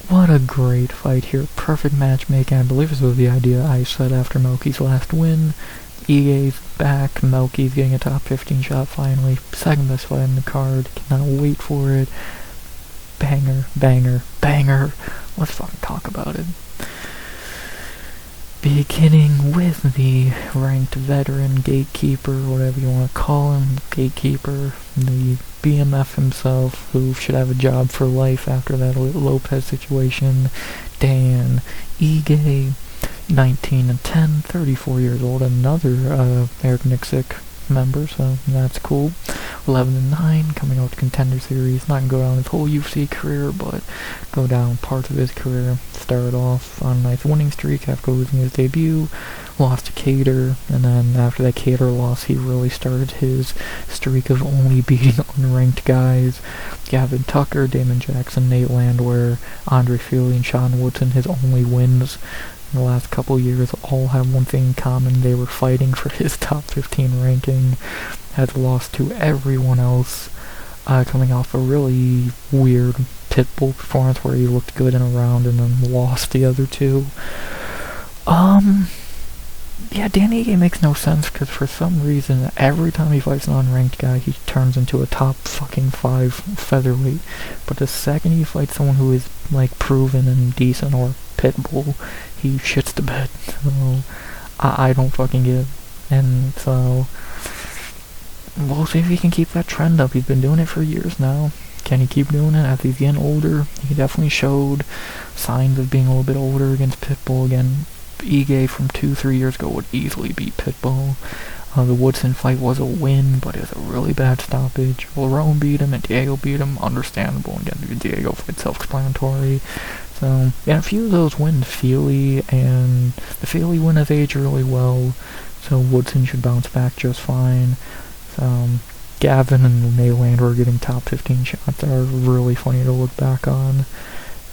What a great fight here, perfect matchmaking. I believe this was the idea I said after Melky's last win. E-Gay's back, Melky's getting a top 15 shot finally, second best fight in the card, cannot wait for it. Banger, banger, banger. Let's fucking talk about it. Beginning with the ranked veteran, gatekeeper, whatever you want to call him, gatekeeper, the BMF himself, who should have a job for life after that Lopez situation, Dan E-Gay, 19-10, 34 years old, another Eric Nixick member, so that's cool. 11-9, coming out to Contender Series. Not gonna go down his whole UFC career, but go down parts of his career. Started off on a nice winning streak after losing his debut, lost to Cater, and then after that Cater loss, he really started his streak of only beating unranked guys. Gavin Tucker, Damon Jackson, Nate Landwehr, Andre Fili, and Sean Woodson, his only wins in the last couple years, all have one thing in common: they were fighting for his top 15 ranking. Had lost to everyone else, coming off a really weird Pitbull performance where he looked good in a round and then lost the other 2. Yeah, Danny Ige makes no sense because for some reason, every time he fights an unranked guy, he turns into a top fucking 5 featherweight. But the second he fights someone who is, like, proven and decent or Pitbull, he shits the bed. So, I don't fucking get it. And so, we'll see if he can keep that trend up. He's been doing it for years now. Can he keep doing it as he's getting older? He definitely showed signs of being a little bit older against Pitbull again. Ige from 2-3 years ago would easily beat Pitbull. The Woodson fight was a win, but it was a really bad stoppage. Lerone beat him and Diego beat him. Understandable. Again, the Diego fight self-explanatory. So, yeah, a few of those wins, Feely, and the Feely win has aged really well, so Woodson should bounce back just fine. So, Gavin and Maylander are getting top 15 shots that are really funny to look back on.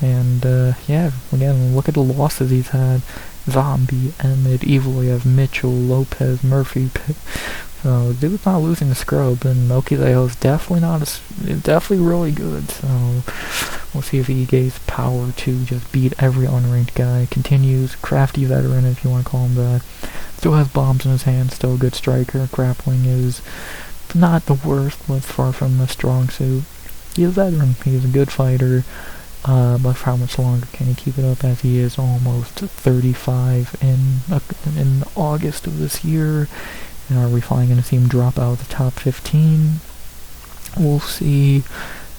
And, yeah, again, look at the losses he's had. Zombie, Emmett, Eviliev, Mitchell, Lopez, Murphy. So, dude's not losing to scrub, and Melchizedek is definitely really good. So, we'll see if Ige's power to just beat every unranked guy continues. Crafty veteran, if you want to call him that. Still has bombs in his hand, still a good striker. Grappling is not the worst, but it's far from a strong suit. He's a veteran, he's a good fighter. But for how much longer can he keep it up as he is almost 35 in August of this year? And are we finally going to see him drop out of the top 15? We'll see.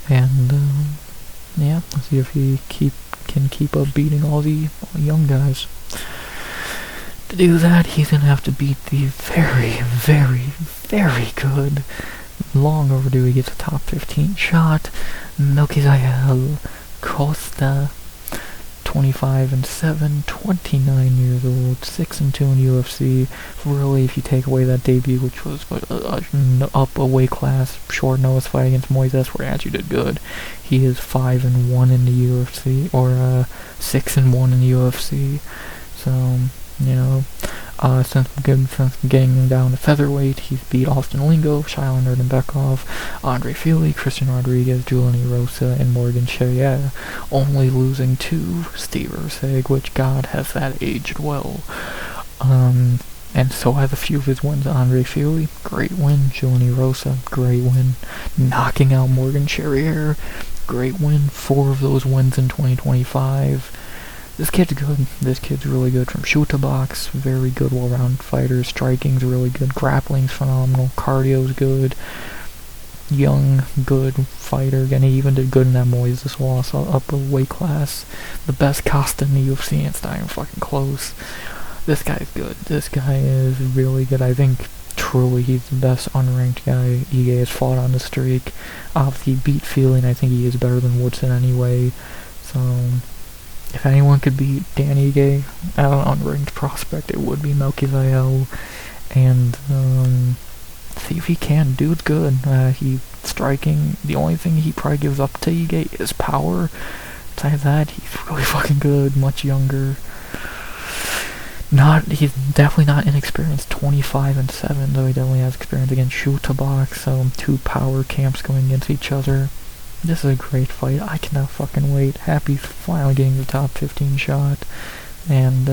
And, yeah, let's see if he can keep up beating all the young guys. To do that, he's going to have to beat the very, very, very good, long overdue he gets a top 15 shot, Melchizedek Costa, 25-7, 29 years old, 6-2 in UFC. Really, if you take away that debut, which was up a weight class, short notice fight against Moises, where he actually did good, he is 5-1 in the UFC, or 6-1 in the UFC. So, you know, since getting him down to featherweight, he's beat Austin Lingo, Shailin Erdenbekov, Andre Feely, Christian Rodriguez, Giuliani Rosa, and Morgan Cheya, only losing to Steve Erceg, which, God, has that aged well. And so has a few of his wins. Andre Feely, great win. Giuliani Rosa, great win. Knocking out Morgan Charrier, great win. 4 of those wins in 2025. This kid's good. This kid's really good. From shoot to box, very good all-round fighter. Striking's really good. Grappling's phenomenal. Cardio's good. Young, good fighter. Again, he even did good in that Moises loss, up a weight class. The best Costa in the UFC, it's not even fucking close. This guy's good. This guy is really good. I think truly he's the best unranked guy Ige has fought on the streak. Obviously, beat Feeling. I think he is better than Woodson anyway. So, if anyone could beat Dan Ige at an unranked prospect, it would be Melchizedek. And, see if he can. Dude's good. He's striking. The only thing he probably gives up to Ige is power. Besides that, he's really fucking good. Much younger. He's definitely not inexperienced. 25-7, though he definitely has experience against shoot to box. So 2 power camps going against each other. This is a great fight. I cannot fucking wait. Happy finally getting the top 15 shot. And,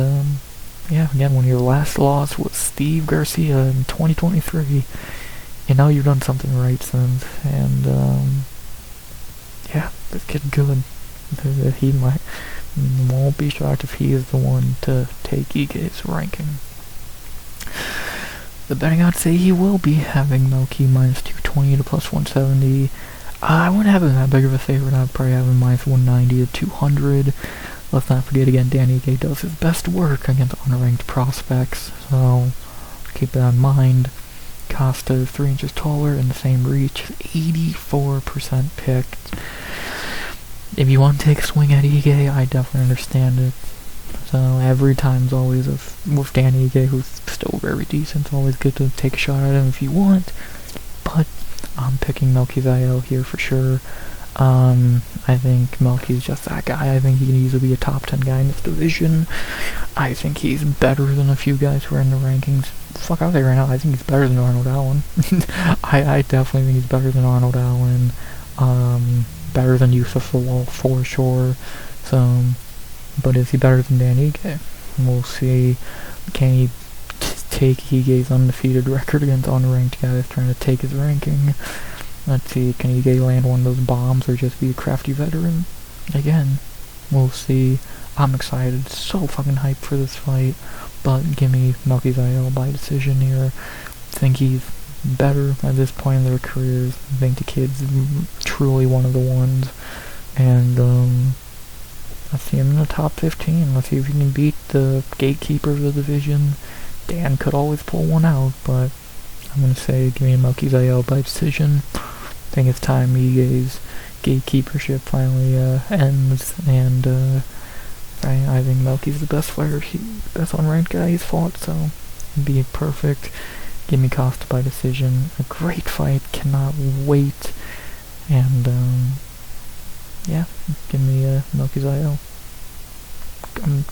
yeah, again, when your last loss was Steve Garcia in 2023, you know you've done something right since. And, yeah, this kid's good. He won't be shocked if he is the one to take Ige's ranking. The betting odds say he will be having Melky minus 220 to plus 170. I wouldn't have him that big of a favorite. I'd probably have him minus 190 to 200. Let's not forget again, Danny Ige does his best work against unranked prospects, so keep that in mind. Costa is 3 inches taller in the same reach, 84% picked. If you want to take a swing at Ige, I definitely understand it. So every time's always with Danny Ige, who's still very decent. It's always good to take a shot at him if you want, but I'm picking Melchizedek here for sure. I think Melky's just that guy. I think he can easily be a top 10 guy in this division. I think he's better than a few guys who are in the rankings. Fuck, I'll say right now, I think he's better than Arnold Allen. I definitely think he's better than Arnold Allen. Better than Yusuf Lawal for sure. So, but is he better than Dan Ige? We'll see. Can he take Ige's undefeated record against unranked guys trying to take his ranking. Let's see, can Ige land one of those bombs or just be a crafty veteran? Again, we'll see. I'm excited, so fucking hyped for this fight, but give me Melky Zael by decision here. I think he's better at this point in their careers. I think the kid's truly one of the ones, and let's see him in the top 15. Let's see if he can beat the gatekeeper of the division. Dan could always pull one out, but I'm gonna say give me Melky Zael by decision. I think it's time Ige's gatekeepership finally ends, and I think Melky's the best fighter, best unranked guy he's fought, so it'd be perfect. Give me Costa by decision. A great fight, cannot wait, and yeah, give me Melky Zael.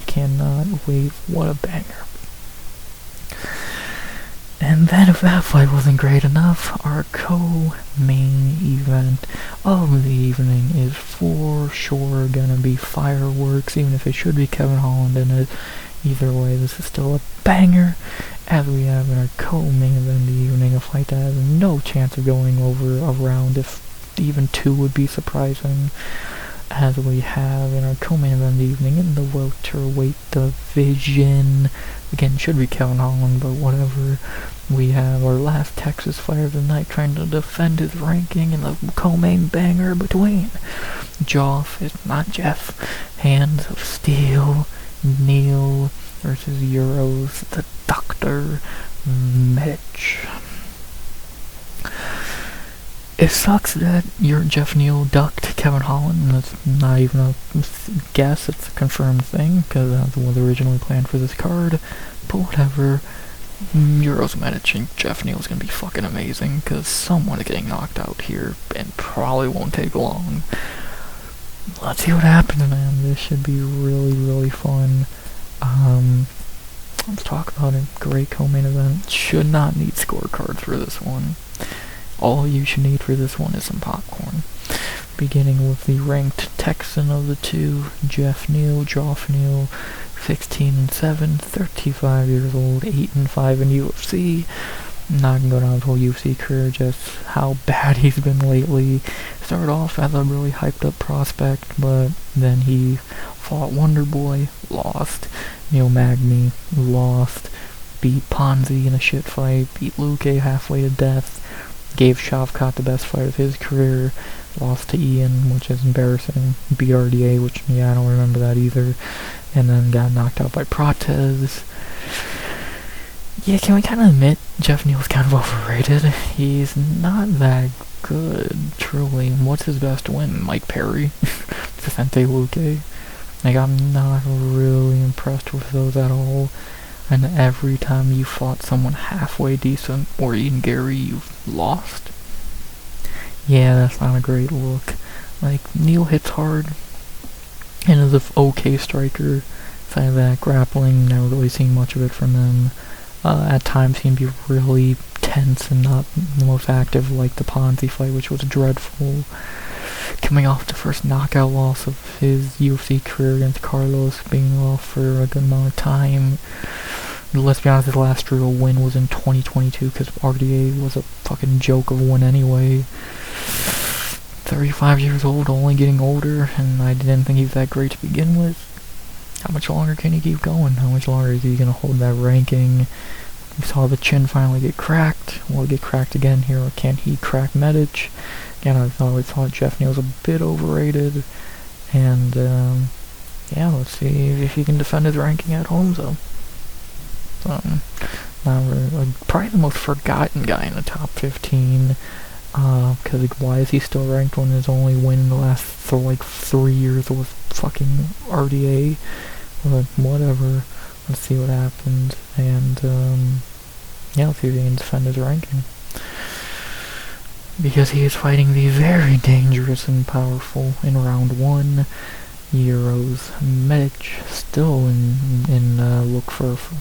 Cannot wait, what a banger. And then if that fight wasn't great enough, our co-main event of the evening is for sure gonna be fireworks, even if it should be Kevin Holland in it. Either way, this is still a banger, as we have in our co-main event of the evening, a fight that has no chance of going over a round, if even two would be surprising, as we have in our co-main event of the evening in the welterweight division. Again, should be Kevin Holland, but whatever. We have our last Texas fighter of the night trying to defend his ranking in the co-main banger between Jeff, Hands of Steel, Neil versus Euros, the Dr. Mitch. It sucks that Jeff Neal ducked Kevin Holland, and that's not even a guess, it's a confirmed thing, because that was originally planned for this card, but whatever. Euros Medic and Jeff Neal is going to be fucking amazing, because someone is getting knocked out here, and probably won't take long. Let's see what happens, man. This should be really, really fun. Let's talk about it. Great co-main event. Should not need scorecards for this one. All you should need for this one is some popcorn. Beginning with the ranked Texan of the two, Jeff Neal, 16-7, 35 years old, 8-5 in UFC. I'm not gonna go down his whole UFC career, just how bad he's been lately. Started off as a really hyped up prospect, but then he fought Wonderboy, lost. Neil Magny, lost. Beat Ponzi in a shit fight, beat Luque halfway to death. Gave Shavkat the best fight of his career, lost to Ian, which is embarrassing, beat RDA, which, yeah, I don't remember that either, and then got knocked out by Protez. Yeah, can we kind of admit Jeff Neal's kind of overrated? He's not that good, truly. What's his best win? Mike Perry? Vicente Luque? Like, I'm not really impressed with those at all. And every time you fought someone halfway decent, or even Gary, you've lost. Yeah, that's not a great look. Like, Neal hits hard, and is an okay striker. Side of that, grappling, never really seen much of it from him. At times he can be really tense and not the most active, like the Ponzi fight, which was dreadful. Coming off the first knockout loss of his UFC career against Carlos, being off for a good amount of time. Let's be honest, his last real win was in 2022, because RDA was a fucking joke of a win anyway. 35 years old, only getting older, and I didn't think he was that great to begin with. How much longer can he keep going? How much longer is he going to hold that ranking? We saw the chin finally get cracked. Will it get cracked again here, or can he crack Medic? Again, I always thought Jeff Neal was a bit overrated, and yeah, let's see if he can defend his ranking at home, though. Now we're probably the most forgotten guy in the top 15, because why is he still ranked when his only win in the last 3 years was fucking RDA? But whatever, let's see what happens, and yeah, let's see if he can defend his ranking. Because he is fighting the very dangerous and powerful in round 1, Euros Medic, still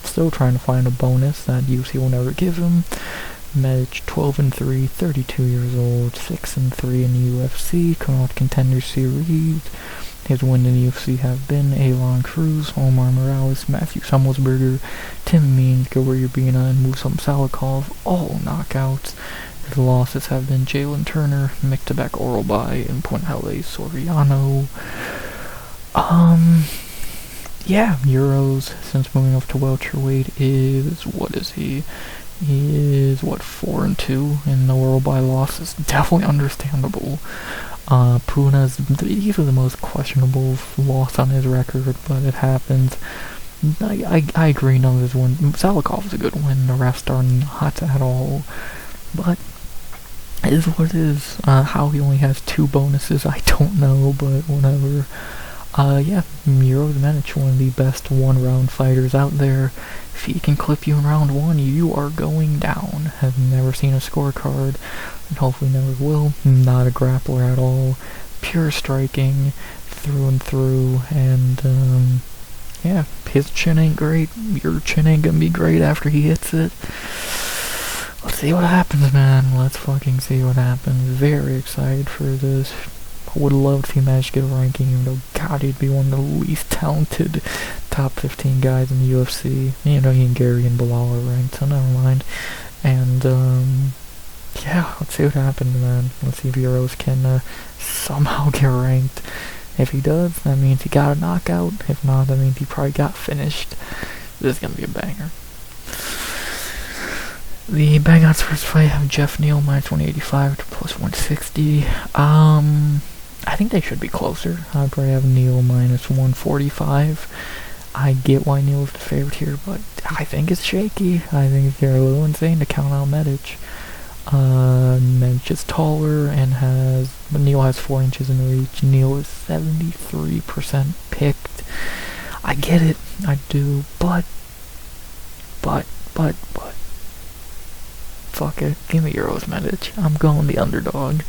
still trying to find a bonus that UFC will never give him. Medic, 12-3, 32 years old, 6-3 in the UFC, coming off Contender Series, His win in the UFC have been Alon Cruz, Omar Morales, Matthew Summelsberger, Tim Means, Gilbert Urbina, and Musam Salikov, all knockouts. His losses have been Jalen Turner, Miktabek Oralbai, and Punhele Soriano. Yeah, Euros, since moving up to welterweight, what is he? He is, 4-2 in the Oralbai losses. Definitely understandable. Puna's, these are the most questionable loss on his record, but it happens. I agree, none of his wins. Salikov's a good win, the rest are not at all, but it is what it is. How he only has 2 bonuses, I don't know, but whatever. Yeah, Miroslav Menic, one of the best one-round fighters out there. If he can clip you in round 1, you are going down. Have never seen a scorecard, and hopefully never will. Not a grappler at all. Pure striking, through and through, and, yeah, his chin ain't great. Your chin ain't gonna be great after he hits it. Let's see what happens, man. Let's fucking see what happens. Very excited for this. Would love if he managed to get a ranking, even though, God, he'd be one of the least talented top 15 guys in the UFC. You know, he and Gary and Bilal are ranked, so never mind. And, yeah, let's see what happens, man. Let's see if Euros can somehow get ranked. If he does, that means he got a knockout. If not, that means he probably got finished. This is gonna be a banger. The Bangouts first fight have Jeff Neal minus 185 to plus 160. I think they should be closer. I'd probably have Neal minus 145. I get why Neal's the favorite here, but I think it's shaky. I think they're a little insane to count out Medic. Medic is taller and but Neal has 4 inches in reach. Neal is 73% picked. I get it, I do, but fuck it, give me Euros Medic. I'm going the underdog.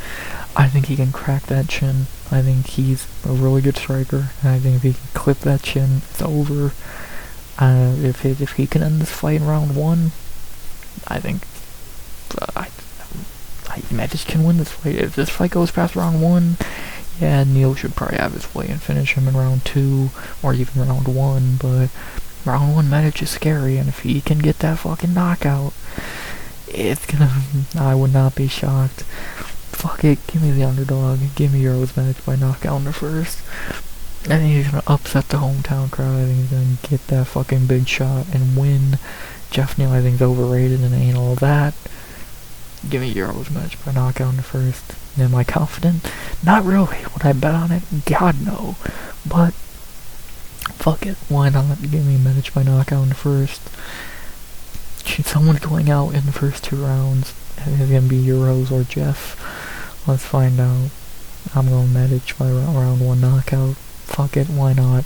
I think he can crack that chin. I think he's a really good striker, and I think if he can clip that chin, it's over. If he can end this fight in round 1, I think Medic can win this fight. If this fight goes past round 1, yeah, Neal should probably have his way and finish him in round 2, or even round 1, but round 1 Medic is scary, and if he can get that fucking knockout, I would not be shocked. Fuck it, give me the underdog. Give me Euros Medic by knockout in the first. I think he's gonna upset the hometown crowd. I think he's gonna get that fucking big shot and win. Jeff Neal, I think, is overrated and ain't all that. Give me Euros Medic by knockout in the first. Am I confident? Not really. Would I bet on it? God, no. But, fuck it. Why not? Give me Medic by knockout in the first. Someone's going out in the first 2 rounds. It's gonna be Euros or Jeff. Let's find out. I'm going Medic by round 1 knockout. Fuck it, why not?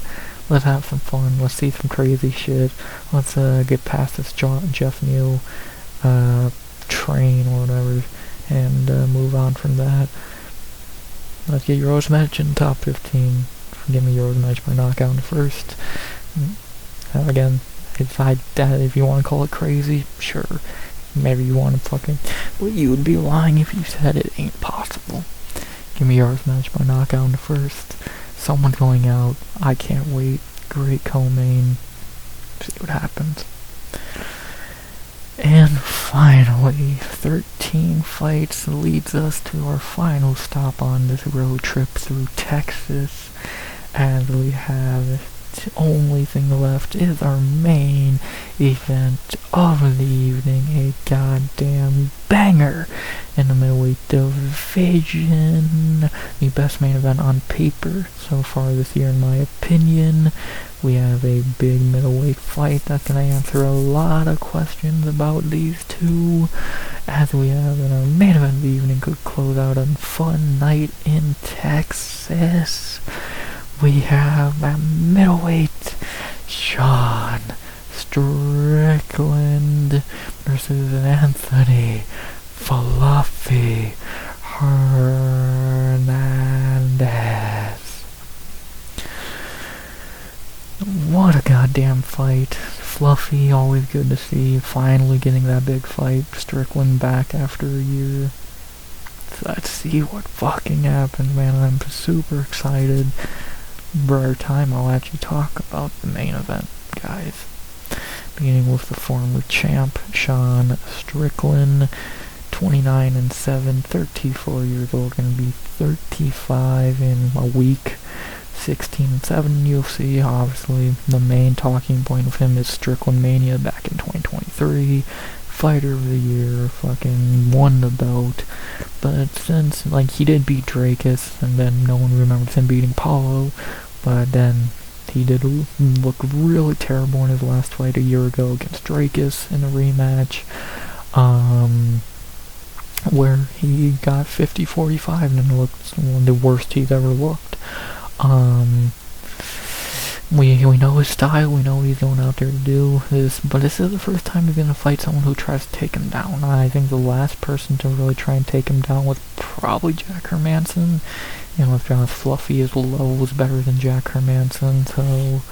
Let's have some fun. Let's see some crazy shit. Let's get past this Jeff Neal train or whatever, and move on from that. Let's get Euros Medic in the top 15. Give me Euros Medic by knockout in the first. Again, if you want to call it crazy, sure. Maybe you want to fucking... Well, you would be lying if you said it ain't possible. Give me Euros Medic by knockout in the first. Someone's going out. I can't wait. Great co-main. See what happens. And finally, 13 fights leads us to our final stop on this road trip through Texas. As we have... The only thing left is our main event of the evening, a goddamn banger in the middleweight division. The best main event on paper so far this year, in my opinion. We have a big middleweight fight that's going to answer a lot of questions about these two, as we have in our main event of the evening could close out a fun night in Texas. We have at middleweight Sean Strickland versus Anthony Fluffy Hernandez. What a goddamn fight. Fluffy, always good to see. Finally getting that big fight. Strickland back after a year. Let's see what fucking happens, man. I'm super excited. rare time, I'll actually talk about the main event, guys. Beginning with the former champ, Sean Strickland, 29-7, 34 years old, gonna be 35 in a week. 16-7 in UFC. Obviously, the main talking point of him is Strickland Mania back in 2023. Fighter of the Year, fucking won the belt. But since, like, he did beat Drakus, and then no one remembers him beating Paulo, but then he did look really terrible in his last fight a year ago against Drakus in a rematch, where he got 50-45 and looked one of the worst he's ever looked. We know his style, we know what he's going out there to do, but this is the first time he's gonna fight someone who tries to take him down. I think the last person to really try and take him down was probably Jack Hermanson. You know, if John's Fluffy, his level was better than Jack Hermanson, so...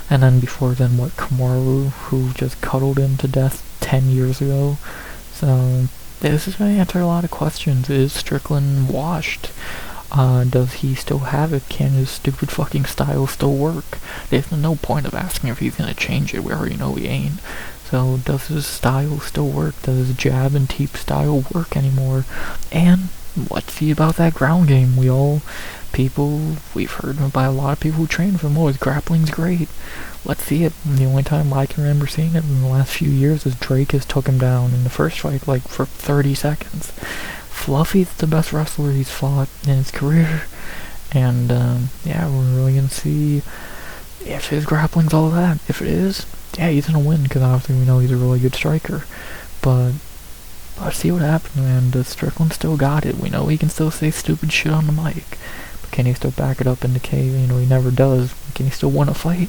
And then before then, Kamaru, who just cuddled him to death 10 years ago. So, this is gonna answer a lot of questions. Is Strickland washed? Does he still have it? Can his stupid fucking style still work? There's no point of asking if he's gonna change it. We already know he ain't. So, does his style still work? Does his jab and teep style work anymore? And let's see about that ground game. We've heard by a lot of people who train with him, his grappling's great. Let's see it. And the only time I can remember seeing it in the last few years is Drakus took him down in the first fight, like, for 30 seconds. Fluffy's the best wrestler he's fought in his career, and yeah, we're really gonna see if his grappling's all that. If it is, yeah, he's gonna win, because obviously we know he's a really good striker, but let's see what happens, man. Does Strickland still got it? We know he can still say stupid shit on the mic, but can he still back it up in the cave? You know, he never does. Can he still win a fight?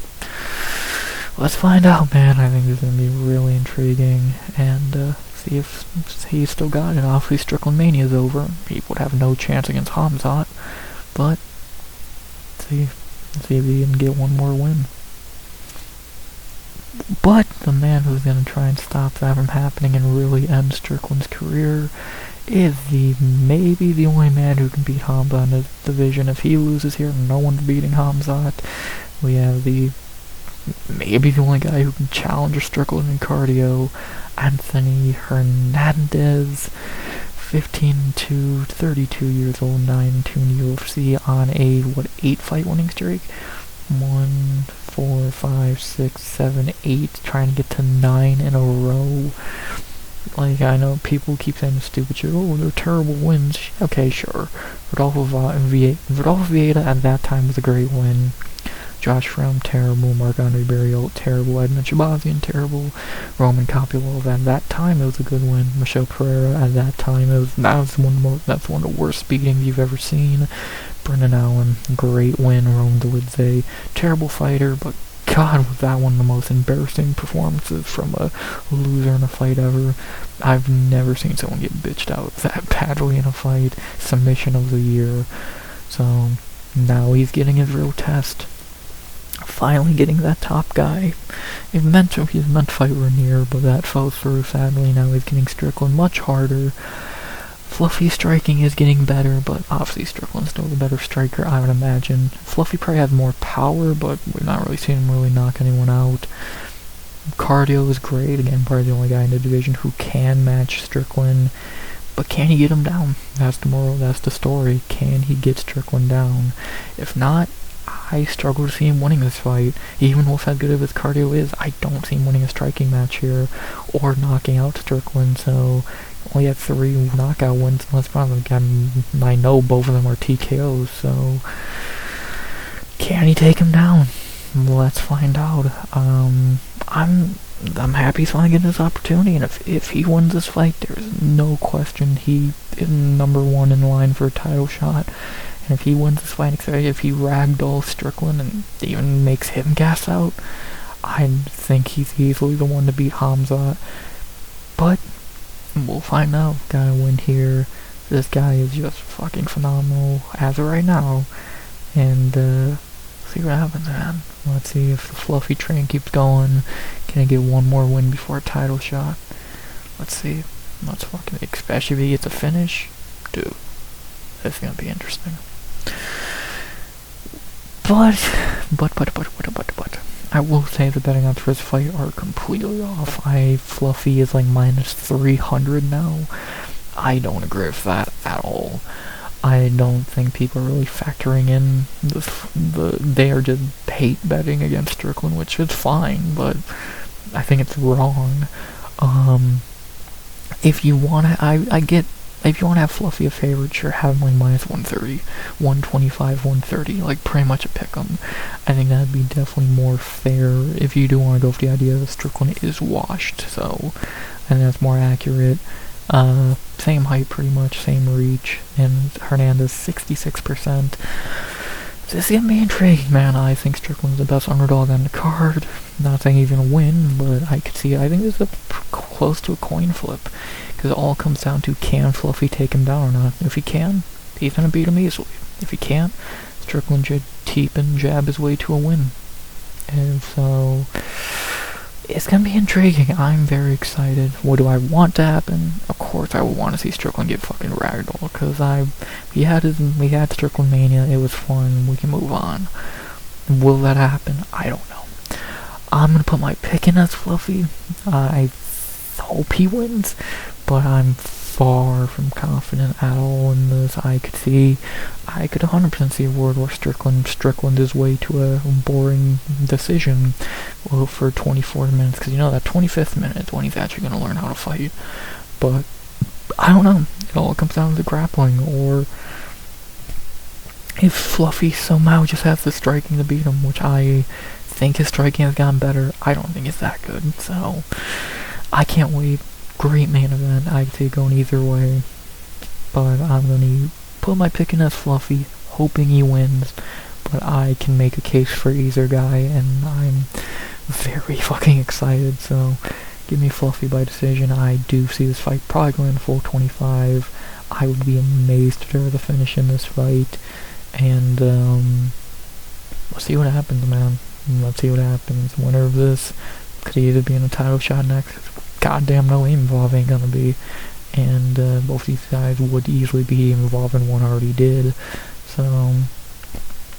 Let's find out, man. I think this is gonna be really intriguing, and see if he's still got it. Obviously, Strickland Mania's over. He would have no chance against Hamzat, but see if he can get one more win. But the man who's gonna try and stop that from happening and really end Strickland's career is maybe the only man who can beat Hamzat in his division. If he loses here, no one's beating Hamzat. We have maybe the only guy who can challenge Strickland in cardio, Anthony Hernandez, 15-2, 32 years old, 9-2 in UFC, on a 8-fight winning streak. 1, 4, 5, 6, 7, 8, trying to get to 9 in a row. Like, I know people keep saying stupid shit, they're terrible wins. Okay, sure. Rodolfo Vieira at that time was a great win. Josh Fromm, terrible. Marc-Andre Barriault, terrible. Edmund Shabazian, terrible. Roman Kopylov, at that time it was a good win. Michel Pereira, at that time that's one of the worst beatings you've ever seen. Brendan Allen, great win. Rome Dolidze, terrible fighter, but God, was that one of the most embarrassing performances from a loser in a fight ever. I've never seen someone get bitched out that badly in a fight. Submission of the year. So, now he's getting his real test. Finally getting that top guy. He was meant to fight Ranier, but that fell through, sadly. Now he's getting Strickland much harder. Fluffy striking is getting better, but obviously Strickland's still the better striker, I would imagine. Fluffy probably has more power, but we're not really seeing him really knock anyone out. Cardio is great, again, probably the only guy in the division who can match Strickland. But can he get him down? That's the story. Can he get Strickland down? If not, I struggle to see him winning this fight. Even with how good of his cardio is, I don't see him winning a striking match here, or knocking out Strickland, so only have 3 knockout wins, and let's be honest, I know both of them are TKOs, so can he take him down? Let's find out. I'm happy he's finally getting this opportunity, and if he wins this fight, there's no question he is number 1 in line for a title shot. And if he wins this fight, if he ragdolls Strickland and even makes him gas out, I think he's easily the one to beat Hamzat. But we'll find out. Gotta win here. This guy is just fucking phenomenal as of right now. And see what happens, man. Let's see if the fluffy train keeps going. Can I get one more win before a title shot? Let's see. Let's fucking, especially if he gets a finish. Dude, that's gonna be interesting. But, I will say the betting odds for this fight are completely off. Fluffy is like minus 300 now. I don't agree with that at all. I don't think people are really factoring in they are just hate betting against Strickland, which is fine, but I think it's wrong. If you wanna, I get, if you wanna have Fluffy a favorite, sure, have him like minus 130, 125, 130, like pretty much a pick'em. I think that'd be definitely more fair if you do want to go for the idea that Strickland is washed, so I think that's more accurate. Same height pretty much, same reach, and Hernandez 66%. This is gonna be intriguing, man. I think Strickland's the best underdog on the card. Not saying he's gonna win, but I could see, I think this is close to a coin flip, because it all comes down to, can Fluffy take him down or not? If he can, he's gonna beat him easily. If he can't, Strickland should keep and jab his way to a win. And so, it's gonna be intriguing. I'm very excited. What do I want to happen? Of course, I would want to see Strickland get fucking ragdoll, because we had Strickland Mania. It was fun. We can move on. Will that happen? I don't know. I'm gonna put my pick in as Fluffy. I hope he wins, but I'm far from confident at all in this. I could 100% see a world where Strickland his way to a boring decision for 24 minutes, because you know that 25th minute is when he's actually going to learn how to fight. But I don't know. It all comes down to the grappling, or if Fluffy somehow just has the striking to beat him, which I think his striking has gotten better. I don't think it's that good, so I can't wait. Great main event. I could see it going either way, but I'm going to put my pick in as Fluffy, hoping he wins, but I can make a case for either guy, and I'm very fucking excited, so give me Fluffy by decision. I do see this fight probably going to full 25. I would be amazed if there was a finish in this fight, and we'll see what happens, man. Let's see what happens. Winner of this could either be in a title shot next. Goddamn no aim involved ain't gonna be, and both these guys would easily be involved in one already did, so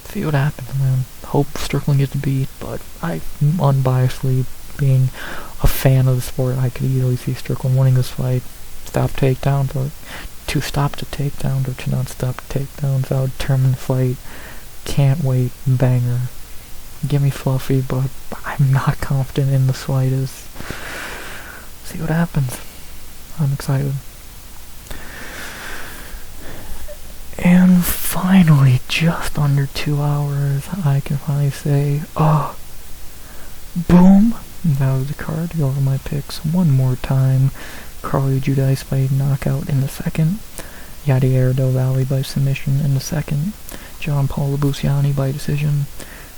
see what happens, man. Hope Strickland gets beat, but I unbiasedly, being a fan of the sport, I could easily see Strickland winning this fight. Stop takedowns, or to stop the takedowns, or to not stop the takedowns. That would determine the fight. Can't wait. Banger. Give me Fluffy, but I'm not confident in the slightest. See what happens. I'm excited. And finally, just under 2 hours, I can finally say, boom! That was the card. Go over my picks one more time. Carly Judice by knockout in the second. Yadier Del Valle by submission in the second. John Paul Labusiani by decision.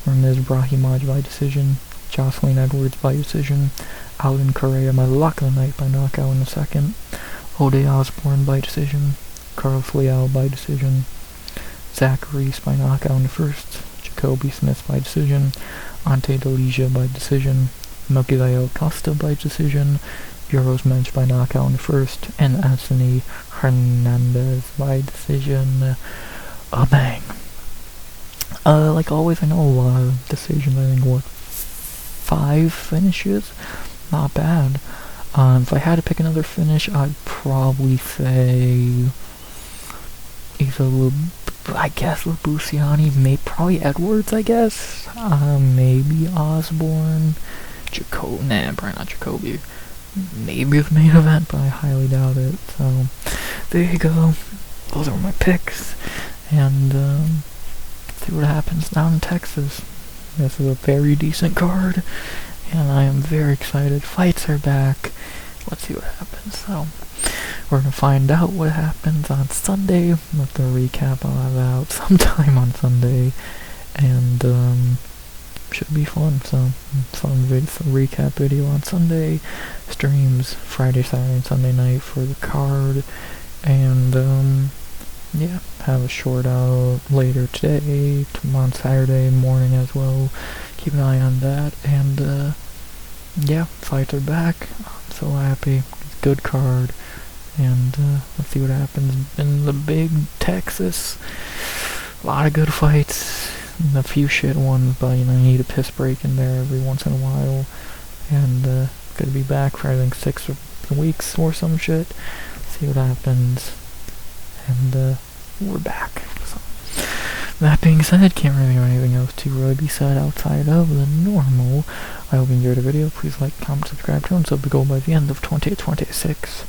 Ramiz Brahimaj by decision. Jocelyn Edwards by decision. Alvin Correa, my lock of the night, by knockout in the second. Ode Osborne by decision. Carlos Leal by decision. Zach Reese by knockout in the first. Jacoby Smith by decision. Ante Delija by decision. Milky Costa by decision. Euros Mensch by knockout in the first. And Anthony Hernandez by decision. A bang. Like always, I know a lot of decisions. I think, 5 finishes? Not bad. If I had to pick another finish, I'd probably say either I guess Labusiani, probably Edwards, I guess. Maybe Osborne. Probably not Jacoby. Maybe the main event, but I highly doubt it. So, there you go. Those are my picks. And, see what happens down in Texas. This is a very decent card, and I am very excited. Fights are back. Let's see what happens. So, we're gonna find out what happens on Sunday. With the recap, I'll have that out sometime on Sunday, and should be fun. So, fun recap video on Sunday. Streams Friday, Saturday, and Sunday night for the card, and yeah, have a short out later today, on Saturday morning as well. Keep an eye on that, and yeah, fights are back. I'm so happy. Good card, and let's see what happens in the big Texas. A lot of good fights. a few shit ones, but you know, you need a piss break in there every once in a while. And gonna be back for I think 6 weeks or some shit. See what happens. And we're back. So, that being said, can't really have anything else to really be said outside of the normal. I hope you enjoyed the video. Please like, comment, subscribe, turn sub the goal by the end of 2026.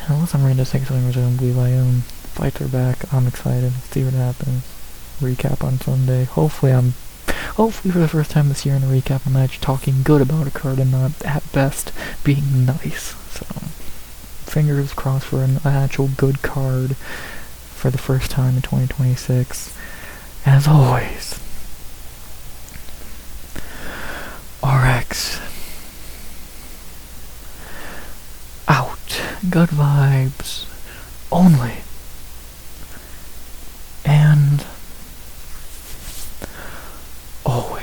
And unless I'm ready to say something which I don't believe I am, fights are back. I'm excited. See what happens. Recap on Sunday. Hopefully for the first time this year in a recap I'm actually talking good about a card and not at best being nice. So fingers crossed for an actual good card for the first time in 2026. As always, RX out. Good vibes only. And always.